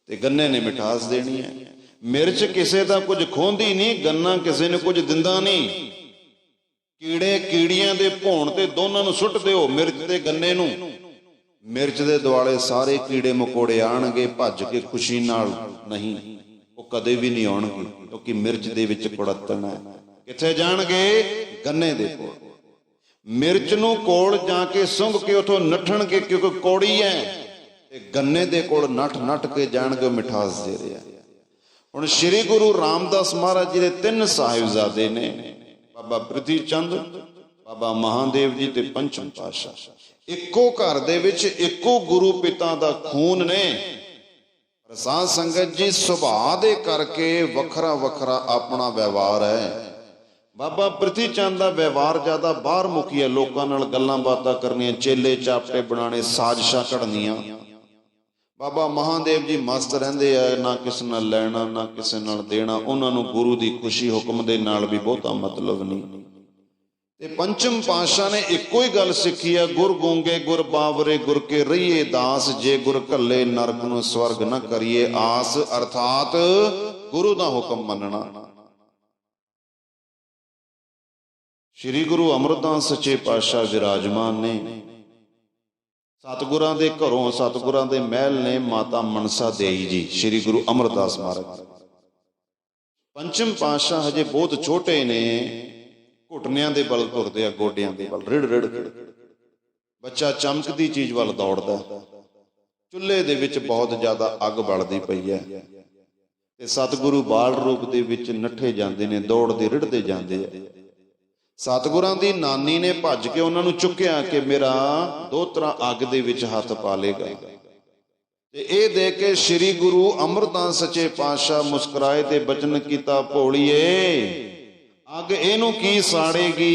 S1: ਤੇ ਗੰਨੇ ਨੇ ਮਿਠਾਸ ਦੇਣੀ ਹੈ। ਮਿਰਚ ਕਿਸੇ ਦਾ ਕੁਝ ਖੋਹਦੀ ਨਹੀਂ, ਗੰਨਾ ਕਿਸੇ ਨੂੰ ਕੁਝ ਦਿੰਦਾ ਨਹੀਂ। ਕੀੜੇ ਕੀੜੀਆਂ ਦੇ ਭੌਣ ਤੇ ਦੋਨਾਂ ਨੂੰ ਸੁੱਟ ਦਿਓ, ਮਿਰਚ ਤੇ ਗੰਨੇ ਨੂੰ। ਮਿਰਚ ਦੇ ਦੁਆਲੇ ਸਾਰੇ ਕੀੜੇ ਮਕੌੜੇ ਆਣਗੇ ਭੱਜ ਕੇ, ਖੁਸ਼ੀ ਨਾਲ ਨਹੀਂ, ਉਹ ਕਦੇ ਵੀ ਨਹੀਂ ਆਉਣਗੇ, ਕਿਉਂਕਿ ਮਿਰਚ ਦੇ ਵਿੱਚ ਕੁੜੱਤਣ ਹੈ। ਕਿੱਥੇ ਜਾਣਗੇ? ਗੰਨੇ ਦੇ ਕੋਲ। ਮਿਰਚ ਨੂੰ ਕੋਲ ਜਾ ਕੇ ਸੁੰਘ ਕੇ ਉਥੋਂ ਨੱਠਣਗੇ, ਕਿਉਂਕਿ ਕੌੜੀ ਹੈ। ਤੇ ਗੰਨੇ ਦੇ ਕੋਲ ਨੱਠ ਨੱਠ ਕੇ ਜਾਣਗੇ, ਮਿਠਾਸ ਦੇ ਰਿਹਾ। ਹੁਣ ਸ਼੍ਰੀ ਗੁਰੂ ਰਾਮਦਾਸ ਮਹਾਰਾਜ ਜੀ ਦੇ 3 ਸਾਹਿਬਜ਼ਾਦੇ ਨੇ, ਬਾਬਾ ਪ੍ਰਿਥੀ ਚੰਦ, ਬਾਬਾ ਮਹਾਦੇਵ ਜੀ ਤੇ ਪੰਚਮ ਪਾਤਸ਼ਾਹ। ਇੱਕੋ ਘਰ ਦੇ ਵਿੱਚ ਇੱਕੋ ਗੁਰੂ ਪਿਤਾ ਦਾ ਖੂਨ ਨੇ, ਪਰ ਸਾਧ ਸੰਗਤ ਜੀ ਸੁਭਾਅ ਦੇ ਕਰਕੇ ਵੱਖਰਾ ਵੱਖਰਾ ਆਪਣਾ ਵਿਵਹਾਰ ਹੈ। ਬਾਬਾ ਪ੍ਰਿਥੀ ਚੰਦ ਦਾ ਵਿਵਹਾਰ ਜ਼ਿਆਦਾ ਬਾਹਰ ਮੁਖੀ ਹੈ, ਲੋਕਾਂ ਨਾਲ ਗੱਲਾਂ ਬਾਤਾਂ ਕਰਨੀਆਂ, ਚੇਲੇ ਚਾਪਟੇ ਬਣਾਉਣੇ, ਸਾਜ਼ਿਸ਼ਾਂ ਘੜਨੀਆਂ। ਬਾਬਾ ਮਹਾਦੇਵ ਜੀ ਮਸਤ ਰਹਿੰਦੇ ਆ, ਨਾ ਕਿਸੇ ਨਾਲ ਲੈਣਾ ਨਾ ਕਿਸੇ ਨਾਲ ਦੇਣਾ, ਉਹਨਾਂ ਨੂੰ ਗੁਰੂ ਦੀ ਖੁਸ਼ੀ ਹੁਕਮ ਦੇ ਨਾਲ ਵੀ ਬਹੁਤਾ ਮਤਲਬ ਨਹੀਂ। ਤੇ ਪੰਚਮ ਪਾਤਸ਼ਾਹ ਨੇ ਇੱਕੋ ਹੀ ਗੱਲ ਸਿੱਖੀ ਆ, ਗੁਰ ਗੂੰਗੇ ਗੁਰ ਬਾਵਰੇ ਗੁਰ ਕੇ ਰਹੀਏ ਦਾਸ, ਜੇ ਗੁਰ ਘੱਲੇ ਨਰਕ ਨੂੰ ਸਵਰਗ ਨਾ ਕਰੀਏ ਆਸ। ਅਰਥਾਤ ਗੁਰੂ ਦਾ ਹੁਕਮ ਮੰਨਣਾ। ਸ਼੍ਰੀ ਗੁਰੂ ਅਮਰਦਾਸ ਸੱਚੇ ਪਾਤਸ਼ਾਹ ਵਿਰਾਜਮਾਨ ਨੇ, ਸਤਿਗੁਰਾਂ ਦੇ ਘਰੋਂ ਸਤਿਗੁਰਾਂ ਦੇ ਮਹਿਲ ਨੇ ਮਾਤਾ ਮਨਸਾ ਦੇਈ ਜੀ, ਸ਼੍ਰੀ ਗੁਰੂ ਅਮਰਦਾਸ ਮਹਾਰਾਜ। ਪੰਚਮ ਪਾਤਸ਼ਾਹ ਹਜੇ ਬਹੁਤ ਛੋਟੇ ਨੇ, ਘੁਟਨਿਆਂ ਦੇ ਬਲ ਤੁਰਦੇ ਆ, ਗੋਡਿਆਂ ਦੇ ਬਲ, ਰਿੜ ਰਿੜ ਕੇ। ਬੱਚਾ ਚਮਕਦੀ ਚੀਜ਼ ਵੱਲ ਦੌੜਦਾ, ਚੁੱਲ੍ਹੇ ਦੇ ਵਿੱਚ ਬਹੁਤ ਜ਼ਿਆਦਾ ਅੱਗ ਬਲਦੀ ਪਈ ਹੈ, ਤੇ ਸਤਿਗੁਰੂ ਬਾਲ ਰੂਪ ਦੇ ਵਿੱਚ ਨੱਠੇ ਜਾਂਦੇ ਨੇ, ਦੌੜਦੇ ਰਿੜਦੇ ਜਾਂਦੇ ਆ। ਸਤਿਗੁਰਾਂ ਦੀ ਨਾਨੀ ਨੇ ਭੱਜ ਕੇ ਉਹਨਾਂ ਨੂੰ ਚੁੱਕਿਆ ਕਿ ਮੇਰਾ ਦੋਹਤਰਾ ਅੱਗ ਦੇ ਵਿੱਚ ਹੱਥ ਪਾ ਲੇਗਾ। ਤੇ ਇਹ ਦੇਖ ਕੇ ਸ਼੍ਰੀ ਗੁਰੂ ਅਮਰਦਾਸ ਸੱਚੇ ਪਾਤਸ਼ਾਹ ਮੁਸਕਰਾਏ ਤੇ ਬਚਨ ਕੀਤਾ, ਭੋਲੀਏ ਅੱਗ ਇਹਨੂੰ ਕੀ ਸਾੜੇਗੀ,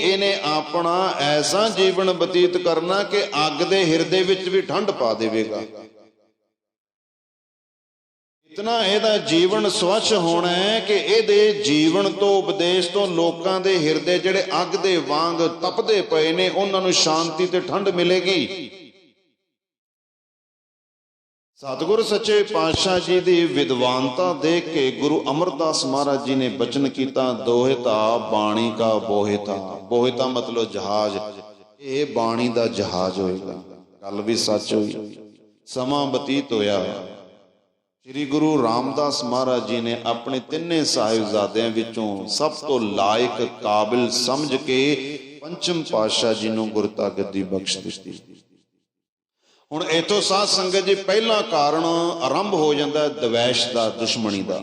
S1: ਇਹਨੇ ਆਪਣਾ ਐਸਾ ਜੀਵਨ ਬਤੀਤ ਕਰਨਾ ਕਿ ਅੱਗ ਦੇ ਹਿਰਦੇ ਵਿੱਚ ਵੀ ਠੰਡ ਪਾ ਦੇਵੇਗਾ। ਇਤਨਾ ਇਹਦਾ ਜੀਵਨ ਸਵੱਛ ਹੋਣਾ ਹੈ ਕਿ ਇਹਦੇ ਜੀਵਨ ਤੋਂ, ਉਪਦੇਸ਼ ਤੋਂ ਲੋਕਾਂ ਦੇ ਹਿਰਦੇ ਜਿਹੜੇ ਅੱਗ ਦੇ ਵਾਂਗ ਤਪਦੇ ਪਏ ਨੇ, ਉਹਨਾਂ ਨੂੰ ਸ਼ਾਂਤੀ ਤੇ ਠੰਡ ਮਿਲੇਗੀ। ਸਤਿਗੁਰ ਸੱਚੇ ਪਾਤਸ਼ਾਹ ਜੀ ਦੀ ਵਿਦਵਾਨਤਾ ਦੇਖ ਕੇ ਗੁਰੂ ਅਮਰਦਾਸ ਮਹਾਰਾਜ ਜੀ ਨੇ ਬਚਨ ਕੀਤਾ, ਦੋਹਿਤਾ ਬਾਣੀ ਕਾ ਬੋਹਿਤਾ। ਬੋਹਿਤਾ ਮਤਲਬ ਜਹਾਜ਼, ਇਹ ਬਾਣੀ ਦਾ ਜਹਾਜ਼ ਹੋਏਗਾ। ਗੱਲ ਵੀ ਸੱਚ ਹੋਈ। ਸਮਾਂ ਬਤੀਤ ਹੋਇਆ, ਸ਼੍ਰੀ ਗੁਰੂ ਰਾਮਦਾਸ ਮਹਾਰਾਜ ਜੀ ਨੇ ਆਪਣੇ ਤਿੰਨੇ ਸਾਹਿਬਜ਼ਾਦਿਆਂ ਵਿੱਚੋਂ ਸਭ ਤੋਂ ਲਾਇਕ ਕਾਬਿਲ ਸਮਝ ਕੇ ਪੰਚਮ ਪਾਤਸ਼ਾਹ ਜੀ ਨੂੰ ਗੁਰਤਾ ਗੱਦੀ ਬਖਸ਼ ਦਿੱਤੀ। ਹੁਣ ਇਥੋਂ ਸਾਧ ਸੰਗਤ ਜੀ ਪਹਿਲਾ ਕਾਰਨ ਆਰੰਭ ਹੋ ਜਾਂਦਾ ਦਵੈਸ਼ ਦਾ, ਦੁਸ਼ਮਣੀ ਦਾ।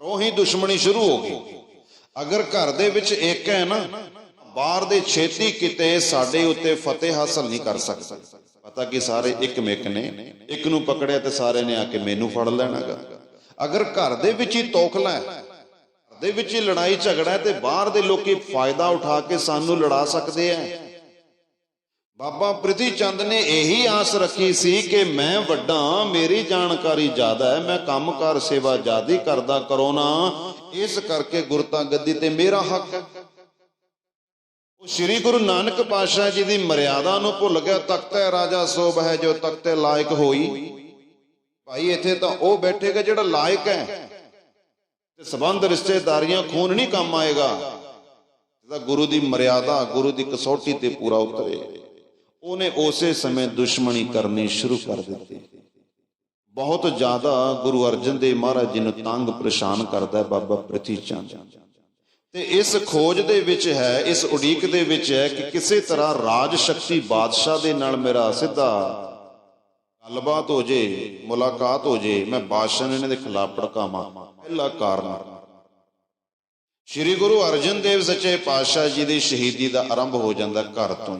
S1: ਉਹੀ ਦੁਸ਼ਮਣੀ ਸ਼ੁਰੂ ਹੋ ਗਈ। ਅਗਰ ਘਰ ਦੇ ਵਿੱਚ ਇੱਕ ਹੈ ਨਾ, ਬਾਹਰ ਦੇ ਛੇਤੀ ਕਿਤੇ ਸਾਡੇ ਉੱਤੇ ਫਤਿਹ ਹਾਸਲ ਨਹੀਂ ਕਰ ਸਕਦਾ। ਪਤਾ ਕਿ ਸਾਰੇ ਇੱਕ ਮਿੱਕ ਨੇ, ਇੱਕ ਨੂੰ ਪਕੜਿਆ ਤੇ ਸਾਰੇ ਨੇ ਆ ਕੇ ਮੈਨੂੰ ਫੜ ਲੈਣਾਗਾ। ਅਗਰ ਘਰ ਦੇ ਵਿੱਚ ਹੀ ਤੋਖਲਾ ਹੈ, ਘਰ ਦੇ ਵਿੱਚ ਹੀ ਲੜਾਈ ਝਗੜਾ ਹੈ, ਤੇ ਬਾਹਰ ਦੇ ਲੋਕੀ ਫਾਇਦਾ ਉਠਾ ਕੇ ਸਾਨੂੰ ਲੜਾ ਸਕਦੇ ਆ। ਬਾਬਾ ਪ੍ਰਿਥੀ ਚੰਦ ਨੇ ਇਹੀ ਆਸ ਰੱਖੀ ਸੀ ਕਿ ਮੈਂ ਵੱਡਾ, ਮੇਰੀ ਜਾਣਕਾਰੀ ਜ਼ਿਆਦਾ ਹੈ, ਮੈਂ ਕੰਮਕਾਰ ਸੇਵਾ ਜ਼ਿਆਦਾ ਕਰਦਾ ਕਰੋ ਨਾ, ਇਸ ਕਰਕੇ ਗੁਰਤਾ ਗੱਦੀ ਤੇ ਮੇਰਾ ਹੱਕ ਹੈ। ਉਹ ਸ਼੍ਰੀ ਗੁਰੂ ਨਾਨਕ ਪਾਤਸ਼ਾਹ ਜੀ ਦੀ ਮਰਿਆਦਾ ਨੂੰ ਭੁੱਲ ਗਿਆ। ਤਖਤੈ ਰਾਜਾ ਸੋਭ ਹੈ ਜੋ ਤਖਤੇ ਲਾਇਕ ਹੋਈ। ਭਾਈ ਇੱਥੇ ਤਾਂ ਉਹ ਬੈਠੇਗਾ ਜਿਹੜਾ ਲਾਇਕ ਹੈ, ਤੇ ਸੰਬੰਧ ਰਿਸ਼ਤੇਦਾਰੀਆਂ ਖੂਨ ਨਹੀਂ ਕੰਮ ਆਏਗਾ। ਜਿਹਦਾ ਗੁਰੂ ਦੀ ਮਰਿਆਦਾ, ਗੁਰੂ ਦੀ ਕਸੌਟੀ ਤੇ ਪੂਰਾ ਉਤਰੇ। ਉਹਨੇ ਉਸੇ ਸਮੇਂ ਦੁਸ਼ਮਣੀ ਕਰਨੀ ਸ਼ੁਰੂ ਕਰ ਦਿੱਤੀ। ਬਹੁਤ ਜ਼ਿਆਦਾ ਗੁਰੂ ਅਰਜਨ ਦੇਵ ਮਹਾਰਾਜ ਜੀ ਨੂੰ ਤੰਗ ਪਰੇਸ਼ਾਨ ਕਰਦਾ ਬਾਬਾ ਪ੍ਰਿਥੀ ਚੰਦ। ਤੇ ਇਸ ਖੋਜ ਦੇ ਵਿੱਚ ਹੈ, ਇਸ ਉਡੀਕ ਦੇ ਵਿੱਚ ਹੈ ਕਿ ਕਿਸੇ ਤਰ੍ਹਾਂ ਰਾਜ ਸ਼ਕਤੀ ਬਾਦਸ਼ਾਹ ਦੇ ਨਾਲ ਮੇਰਾ ਸਿੱਧਾ ਗੱਲਬਾਤ ਹੋ ਜੇ, ਮੁਲਾਕਾਤ ਹੋ ਜੇ, ਮੈਂ ਬਾਦਸ਼ਾਹ ਨੂੰ ਇਹਨਾਂ ਦੇ ਖਿਲਾਫ ਭੜਕਾਵਾਂ। ਪਹਿਲਾ ਕਾਰਨ ਸ਼੍ਰੀ ਗੁਰੂ ਅਰਜਨ ਦੇਵ ਸੱਚੇ ਪਾਤਸ਼ਾਹ ਜੀ ਦੀ ਸ਼ਹੀਦੀ ਦਾ ਆਰੰਭ ਹੋ ਜਾਂਦਾ ਘਰ ਤੋਂ।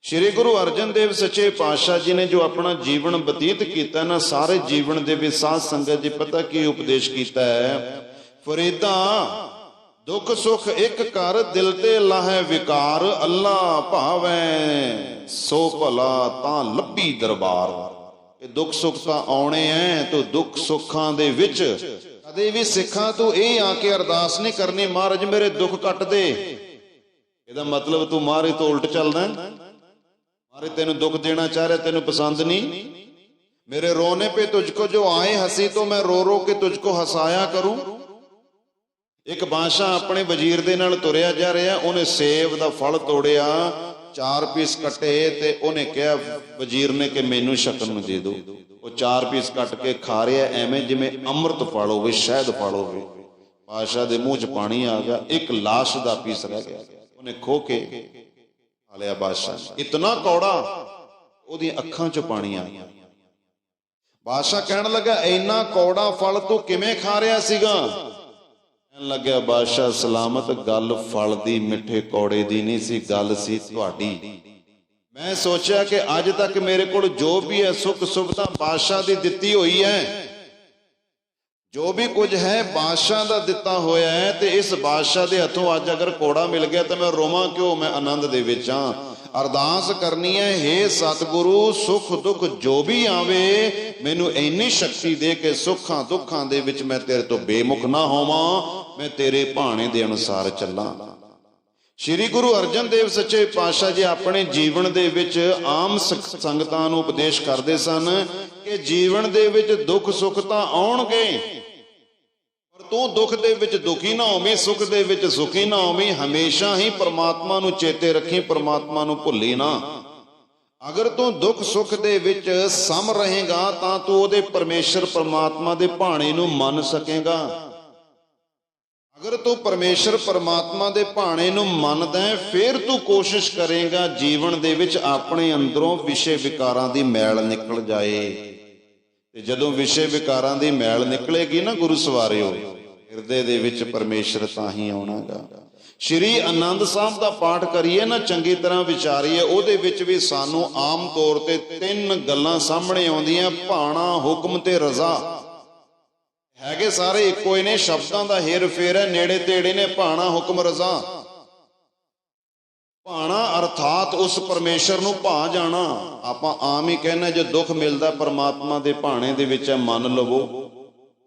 S1: ਸ਼੍ਰੀ ਗੁਰੂ ਅਰਜਨ ਦੇਵ ਸੱਚੇ ਪਾਤਸ਼ਾਹ ਜੀ ਨੇ ਜੋ ਆਪਣਾ ਜੀਵਨ ਬਤੀਤ ਕੀਤਾ ਨਾ, ਸਾਰੇ ਜੀਵਨ ਦੇ ਵਿੱਚ ਸਾਧ ਸੰਗਤ ਜੀ ਪਤਾ ਕੀ ਉਪਦੇਸ਼ ਕੀਤਾ ਹੈ, ਫਰੀਦਾ ਦੁੱਖ ਸੁੱਖ ਇੱਕ ਕਰ, ਦਿਲ ਤੇ ਲਾਹੇ ਵਿਕਾਰ, ਅੱਲਾ ਭਾਵੈ ਸੋ ਭਲਾ ਤਾਂ ਲੱਭੀ ਦਰਬਾਰ। ਇਹ ਦੁੱਖ ਸੁੱਖ ਤਾਂ ਆਉਣੇ ਐ, ਤੂੰ ਦੁੱਖ ਸੁੱਖਾਂ ਦੇ ਵਿੱਚ ਕਦੇ ਵੀ ਸਿੱਖਾਂ ਤੂੰ ਇਹ ਆ ਕੇ ਅਰਦਾਸ ਨਹੀਂ ਕਰਨੀ, ਮਹਾਰਾਜ ਮੇਰੇ ਦੁੱਖ ਕੱਟ ਦੇ। ਇਹਦਾ ਮਤਲਬ ਤੂੰ ਮਹਾਰਾਜ ਤੋਂ ਉਲਟ ਚੱਲਦਾ, ਮਹਾਰਾਜ ਤੈਨੂੰ ਦੁੱਖ ਦੇਣਾ ਚਾਹ ਰਿਹਾ, ਤੈਨੂੰ ਪਸੰਦ ਨਹੀਂ। ਮੇਰੇ ਰੋਨੇ ਪੇ ਤੁਝਕੋ ਜੋ ਆਏ ਹੰसी, तो मैं रो रो के तुझको हंसाया करूं। ਇੱਕ ਬਾਦਸ਼ਾਹ ਆਪਣੇ ਵਜ਼ੀਰ ਦੇ ਨਾਲ ਤੁਰਿਆ ਜਾ ਰਿਹਾ, ਉਹਨੇ ਸੇਬ ਦਾ ਫਲ ਤੋੜਿਆ, 4 ਪੀਸ ਕੱਟੇ, ਤੇ ਉਹਨੇ ਕਿਹਾ ਵਜ਼ੀਰ ਨੇ ਕਿ ਮੈਨੂੰ ਸ਼ਕਲ ਨੂੰ ਦੇ ਦਿਓ। ਉਹ 4 ਪੀਸ ਕੱਟ ਕੇ ਖਾ ਰਿਹਾ ਐਵੇਂ ਜਿਵੇਂ ਅੰਮ੍ਰਿਤ ਫਲ ਹੋਵੇ, ਸ਼ਹਿਦ ਫਲ ਹੋਵੇ। ਬਾਦਸ਼ਾਹ ਦੇ ਮੂੰਹ 'ਚ ਪਾਣੀ ਆ ਗਿਆ, ਇੱਕ ਲਾਸ਼ ਦਾ ਪੀਸ ਰਹਿ ਗਿਆ, ਉਹਨੇ ਖੋ ਕੇ ਖਾ ਲਿਆ ਬਾਦਸ਼ਾਹ। ਇਤਨਾ ਕੌੜਾ, ਉਹਦੀਆਂ ਅੱਖਾਂ 'ਚੋਂ ਪਾਣੀ ਆ ਗਿਆ। ਬਾਦਸ਼ਾਹ ਕਹਿਣ ਲੱਗਾ ਇੰਨਾ ਕੌੜਾ ਫਲ ਤੂੰ ਕਿਵੇਂ ਖਾ ਰਿਹਾ ਸੀਗਾ? ਕਹਿਣ ਲੱਗਿਆ ਬਾਦਸ਼ਾਹ ਸਲਾਮਤ, ਗੱਲ ਫਲ ਦੀ ਮਿੱਠੇ ਕੌੜੇ ਦੀ ਨਹੀਂ ਸੀ, ਗੱਲ ਸੀ ਤੁਹਾਡੀ। मैं सोचा कि अज तक मेरे को जो भी है सुख सुविधा बादशाह की दिती हुई है, जो भी कुछ है बादशाह का दिता होया है, तो इस बादशाह के हथों अज अगर घोड़ा मिल गया तो मैं रोवां क्यों, मैं आनंद दे विच हां। अरदास करनी है, हे सतगुरु सुख दुख जो भी आवे मैनू इन्नी शक्ति दे के सुखां दुखां दे विच मैं तेरे तो बेमुख ना होवां, मैं तेरे भाणे दे अनुसार चलां। श्री गुरु अर्जन देव सच्चे पातशाह जी अपने जीवन दे विच आम संगतां नूं उपदेश करदे सन कि जीवन दे विच दुख सुख तां आउणगे, पर तू दुख दे विच दुखी ना होवीं, सुख दे विच सुखी ना होवीं। हमेशा ही परमात्मा नूं चेते रखी, परमात्मा नूं भुल्ली ना। अगर तू दुख सुख दे विच सम रहेगा तां तू उहदे परमेश्वर परमात्मा दे भाणे नूं मन सकेगा। अगर तू परमेश्वर परमात्मा दे भाणे नूं मनदा है, फिर तू कोशिश करेगा जीवन दे विच अपने अंदरों विषय विकारां दी मैल निकल जाए। ते जदों विषय विकारां दी मैल निकलेगी ना गुरु सवारियो, हिरदे दे विच परमेश्वर तां ही आउणागा। श्री आनंद साहब दा पाठ करिए ना, चंगी तरह विचारीए, उहदे विच भी सानू आम तौर ते 3 गल्लां सामणे आउंदियां, भाणा हुक्म ते रज़ा। हैगे सारे इक्को ही ने, शब्दां दा हेर फेर है, नेड़े तेड़े ने। भाणा हुक्म रज़ा, भाणा अर्थात उस परमेश्वर नूं भा जाना। आपां आम ही कहना जो दुख मिलदा परमात्मा दे भाणे दे विच है, मन लवो।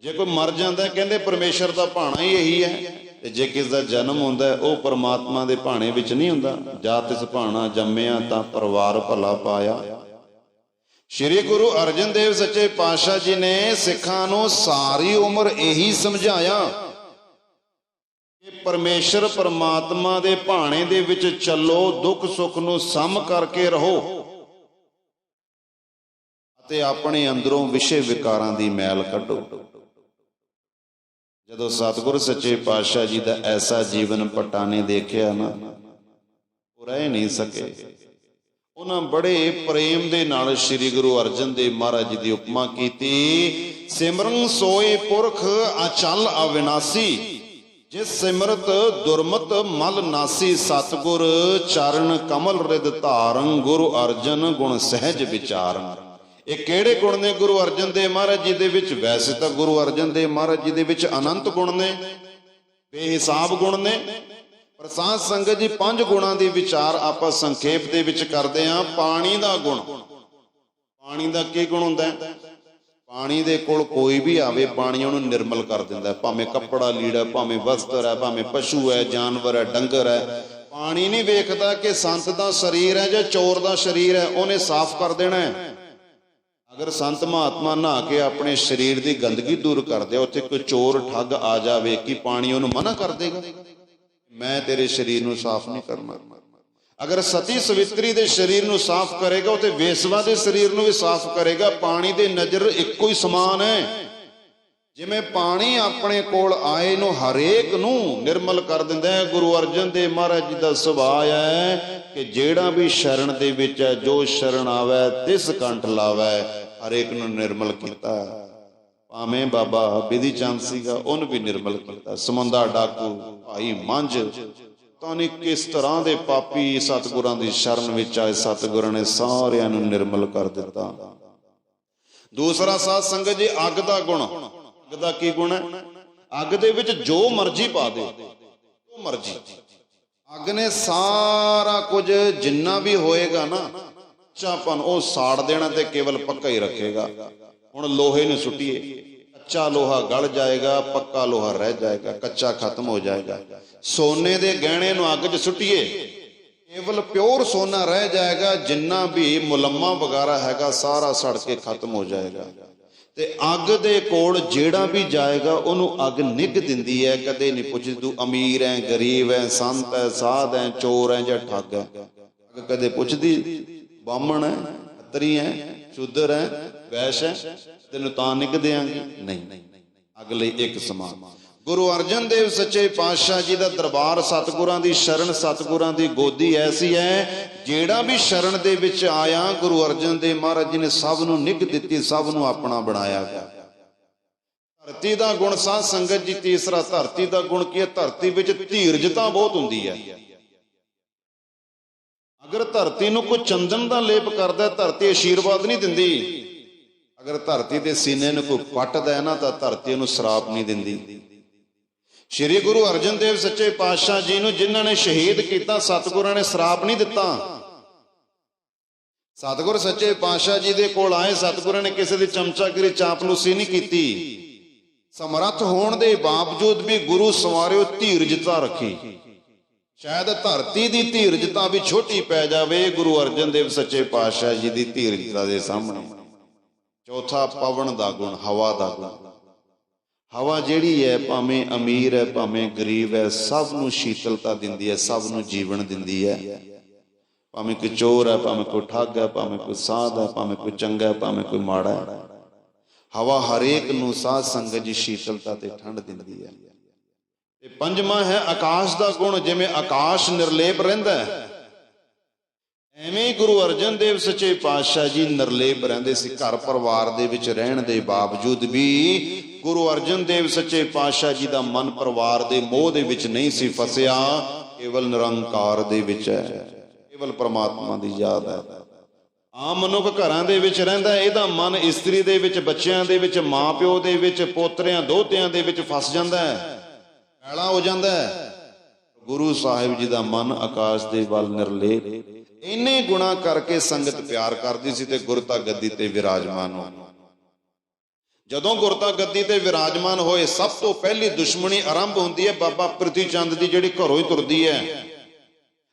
S1: जे कोई मर जांदा कहंदे परमेश्वर दा भाणा ही यही है, ते जे किस दा जन्म हुंदा है ओह परमात्मा दे भाणे विच नहीं हुंदा। जा तिस भाणा जम्मिया तां परवार भला पाया। श्री गुरु अर्जन देव सच्चे पातशाह जी ने सिखां नूं सारी उम्र यही समझाया कि परमेश्वर परमात्मा दे भाणे दे विच चलो, दुख सुख नूं सम करके रहो ते अपने अंदरों विषय विकारां दी मैल कढो। जदों सतगुरु सच्चे पातशाह जी दा ऐसा जीवन पटाने देखिया ना, वो रह नहीं सके। उन्हां बड़े प्रेम दे नाल श्री गुरु अर्जन देव महाराज जी की उपमा कीती। सिमरन सोए पुरख अचल अविनाशी, जिस सिमरत दुरमत मल नासी। सतगुर चरण कमल रिद धारन, गुरु अर्जन गुण सहज विचारन। ये केड़े गुण ने गुरु अर्जन देव महाराज जी दे विच? वैसे तो गुरु अर्जन देव महाराज जी दे विच अनंत गुण ने, बेहिसाब गुण ने। पर साध संगत जी 5 गुणां दी विचार आपां संखेप दे विच करदे हां। पानी दा गुण, पानी दा की गुण हुंदा है? पानी दे कोल कोई भी आवे, पानी उहनूं निर्मल कर दिंदा है। भावें कपड़ा लीड़ा, भावें वस्त्र है, भावें पशु है, जानवर है, डंगर है। पानी नहीं वेखदा कि संत दा शरीर है जां चोर दा शरीर है, उहने साफ कर देना है। अगर संत महात्मा नहा के अपने शरीर की गंदगी दूर कर दे, उत्थे कोई चोर ठग आ जाए कि पानी उहनूं मना कर देगा? मैं तेरे शरीर नूं साफ नहीं करना। अगर सती सवित्री दे शरीर नूं साफ करेगा, तो वेसवा दे शरीर नूं भी साफ करेगा। पानी दे नज़र इक्को ही समान है। जिवें पानी अपने कोल आए नूं हरेक नूं निर्मल कर दिंदा है, गुरु अर्जन देव महाराज जी दा सुभाव है कि जेड़ा भी शरण दे विच है, जो शरण आवे तिस कंठ लावे, हरेक नूं निर्मल कीता। भावें बाबा बिधि चंद सीगा, उन भी निर्मल किया। समंदा डाकू, भाई मंझ, पता नहीं किस तरह के पापी सतगुरां दी शरण विच आए, सतगुरां ने सारियां नूं निर्मल कर दिता। दूसरा साध संगत जी अग दा गुण। अग दा की गुण है? अग दे विच जो मर्जी पा दे, जो मर्जी। अग ने सारा कुछ जिन्ना भी होएगा ना कच्चापन, वो साड़ देना ते केवल पक्का ही रखेगा। हुण लोहे नूं सुट्टीए, कच्चा लोहा गल जाएगा, पक्का लोहा रह जाएगा, कच्चा खत्म हो जाएगा। सोने दे गहणे नूं अग च सुट्टीए, केवल प्योर सोना रह जाएगा। जिन्ना भी मुलम्मा वगैरह हैगा सारा सड़ के खत्म हो जाएगा। ते अग दे कोल जेड़ा भी जाएगा उहनूं अग निग दिंदी है, कदे नहीं पुछदी तू अमीर है, गरीब है, संत है, साध है, चोर है जां ठग है। अग कदे पुछदी बामण है, खत्तरी है, शूद्र है, वैश्य है, तेनूं तां निग देंगे? नहीं, अगले एक समान। गुरु अर्जन देव सच्चे पातशाह जी का दरबार, सतगुरां दी शरण, सतगुरां दी गोदी ऐसी है, जेड़ा भी शरण दे विच आया गुरु अर्जन देव महाराज जी ने सब नूं निग दित्ती, सब नूं अपना बनाया गया। धरती दा गुण साध संगत जी तीसरा, धरती दा गुण की है? धरती विच धीरजता बहुत हुंदी है। ਅਗਰ ਧਰਤੀ ਨੂੰ ਕੋਈ ਚੰਦਨ ਦਾ ਲੇਪ ਕਰਦਾ, ਧਰਤੀ ਆਸ਼ੀਰਵਾਦ ਨਹੀਂ ਦਿੰਦੀ। ਅਗਰ ਧਰਤੀ ਦੇ ਸੀਨੇ ਨੂੰ ਕੋਈ ਪੱਟਦਾ ਹੈ ਨਾ, ਤਾਂ ਧਰਤੀ ਨੂੰ ਸਰਾਪ ਨਹੀਂ ਦਿੰਦੀ। ਸ਼੍ਰੀ ਗੁਰੂ ਅਰਜਨ ਦੇਵ ਸੱਚੇ ਪਾਤਸ਼ਾਹ ਜੀ ਨੂੰ ਜਿਨ੍ਹਾਂ ਨੇ ਸ਼ਹੀਦ ਕੀਤਾ, ਸਤਿਗੁਰਾਂ ਨੇ ਸਰਾਪ ਨਹੀਂ ਦਿੱਤਾ। ਸਤਿਗੁਰ ਸੱਚੇ ਪਾਤਸ਼ਾਹ ਜੀ ਦੇ ਕੋਲ ਆਏ, ਸਤਿਗੁਰਾਂ ਨੇ ਕਿਸੇ ਦੀ ਚਮਚਾਗਿਰੀ, ਚਾਪਲੂਸੀ ਨਹੀਂ ਕੀਤੀ। ਸਮਰੱਥ ਹੋਣ ਦੇ ਬਾਵਜੂਦ ਵੀ ਗੁਰੂ ਸਵਾਰਿਓ ਧੀਰਜਤਾ ਰੱਖੀ। ਸ਼ਾਇਦ ਧਰਤੀ ਦੀ ਧੀਰਜਤਾ ਵੀ ਛੋਟੀ ਪੈ ਜਾਵੇ ਗੁਰੂ ਅਰਜਨ ਦੇਵ ਸੱਚੇ ਪਾਤਸ਼ਾਹ ਜੀ ਦੀ ਧੀਰਜਤਾ ਦੇ ਸਾਹਮਣੇ। ਚੌਥਾ, ਪਵਨ ਦਾ ਗੁਣ, ਹਵਾ ਦਾ ਗੁਣ। ਹਵਾ ਜਿਹੜੀ ਹੈ, ਭਾਵੇਂ ਅਮੀਰ ਹੈ ਭਾਵੇਂ ਗਰੀਬ ਹੈ, ਸਭ ਨੂੰ ਸ਼ੀਤਲਤਾ ਦਿੰਦੀ ਹੈ, ਸਭ ਨੂੰ ਜੀਵਨ ਦਿੰਦੀ ਹੈ। ਭਾਵੇਂ ਕੋਈ ਚੋਰ ਹੈ, ਭਾਵੇਂ ਕੋਈ ਠੱਗ ਹੈ, ਭਾਵੇਂ ਕੋਈ ਸਾਧ ਹੈ, ਭਾਵੇਂ ਕੋਈ ਚੰਗਾ ਹੈ, ਭਾਵੇਂ ਕੋਈ ਮਾੜਾ ਹੈ। ਹਵਾ ਹਰੇਕ ਨੂੰ ਸਾਧ ਸੰਗਤ ਜੀ ਸ਼ੀਤਲਤਾ ਤੇ ਠੰਡ ਦਿੰਦੀ ਹੈ। ਤੇ ਪੰਜਵਾਂ ਹੈ ਆਕਾਸ਼ ਦਾ ਗੁਣ। ਜਿਵੇਂ ਆਕਾਸ਼ ਨਿਰਲੇਪ ਰਹਿੰਦਾ ਹੈ, ਐਵੇਂ ਹੀ ਗੁਰੂ ਅਰਜਨ ਦੇਵ ਸੱਚੇ ਪਾਤਸ਼ਾਹ ਜੀ ਨਿਰਲੇਪ ਰਹਿੰਦੇ ਸੀ। ਘਰ ਪਰਿਵਾਰ ਦੇ ਵਿੱਚ ਰਹਿਣ ਦੇ ਬਾਵਜੂਦ ਵੀ ਗੁਰੂ ਅਰਜਨ ਦੇਵ ਸੱਚੇ ਪਾਤਸ਼ਾਹ ਜੀ ਦਾ ਮਨ ਪਰਿਵਾਰ ਦੇ ਮੋਹ ਦੇ ਵਿੱਚ ਨਹੀਂ ਸੀ ਫਸਿਆ, ਕੇਵਲ ਨਿਰੰਕਾਰ ਦੇ ਵਿੱਚ ਹੈ, ਕੇਵਲ ਪ੍ਰਮਾਤਮਾ ਦੀ ਯਾਦ ਹੈ। ਆਮ ਮਨੁੱਖ ਘਰਾਂ ਦੇ ਵਿੱਚ ਰਹਿੰਦਾ, ਇਹਦਾ ਮਨ ਇਸਤਰੀ ਦੇ ਵਿੱਚ, ਬੱਚਿਆਂ ਦੇ ਵਿੱਚ, ਮਾਂ ਪਿਓ ਦੇ ਵਿੱਚ, ਪੋਤਰਿਆਂ ਦੋਹਤਿਆਂ ਦੇ ਵਿੱਚ ਫਸ ਜਾਂਦਾ ਹੈ, ਐਲਾ ਹੋ ਜਾਂਦਾ ਹੈ। ਗੁਰੂ ਸਾਹਿਬ ਜੀ ਦਾ ਮਨ ਆਕਾਸ਼ ਦੇ ਵੱਲ ਨਿਰਲੇਪ। ਇੰਨੇ ਗੁਣਾ ਕਰਕੇ ਸੰਗਤ ਪਿਆਰ ਕਰਦੀ ਸੀ ਤੇ ਗੁਰਤਾ ਗੱਦੀ ਤੇ ਵਿਰਾਜਮਾਨ ਹੋ। ਜਦੋਂ ਗੁਰਤਾ ਗੱਦੀ ਤੇ ਵਿਰਾਜਮਾਨ ਹੋਏ, ਸਭ ਤੋਂ ਪਹਿਲੀ ਦੁਸ਼ਮਣੀ ਆਰੰਭ ਹੁੰਦੀ ਹੈ ਬਾਬਾ ਪ੍ਰਿਥੀ ਚੰਦ ਦੀ, ਜਿਹੜੀ ਘਰੋਂ ਹੀ ਤੁਰਦੀ ਹੈ।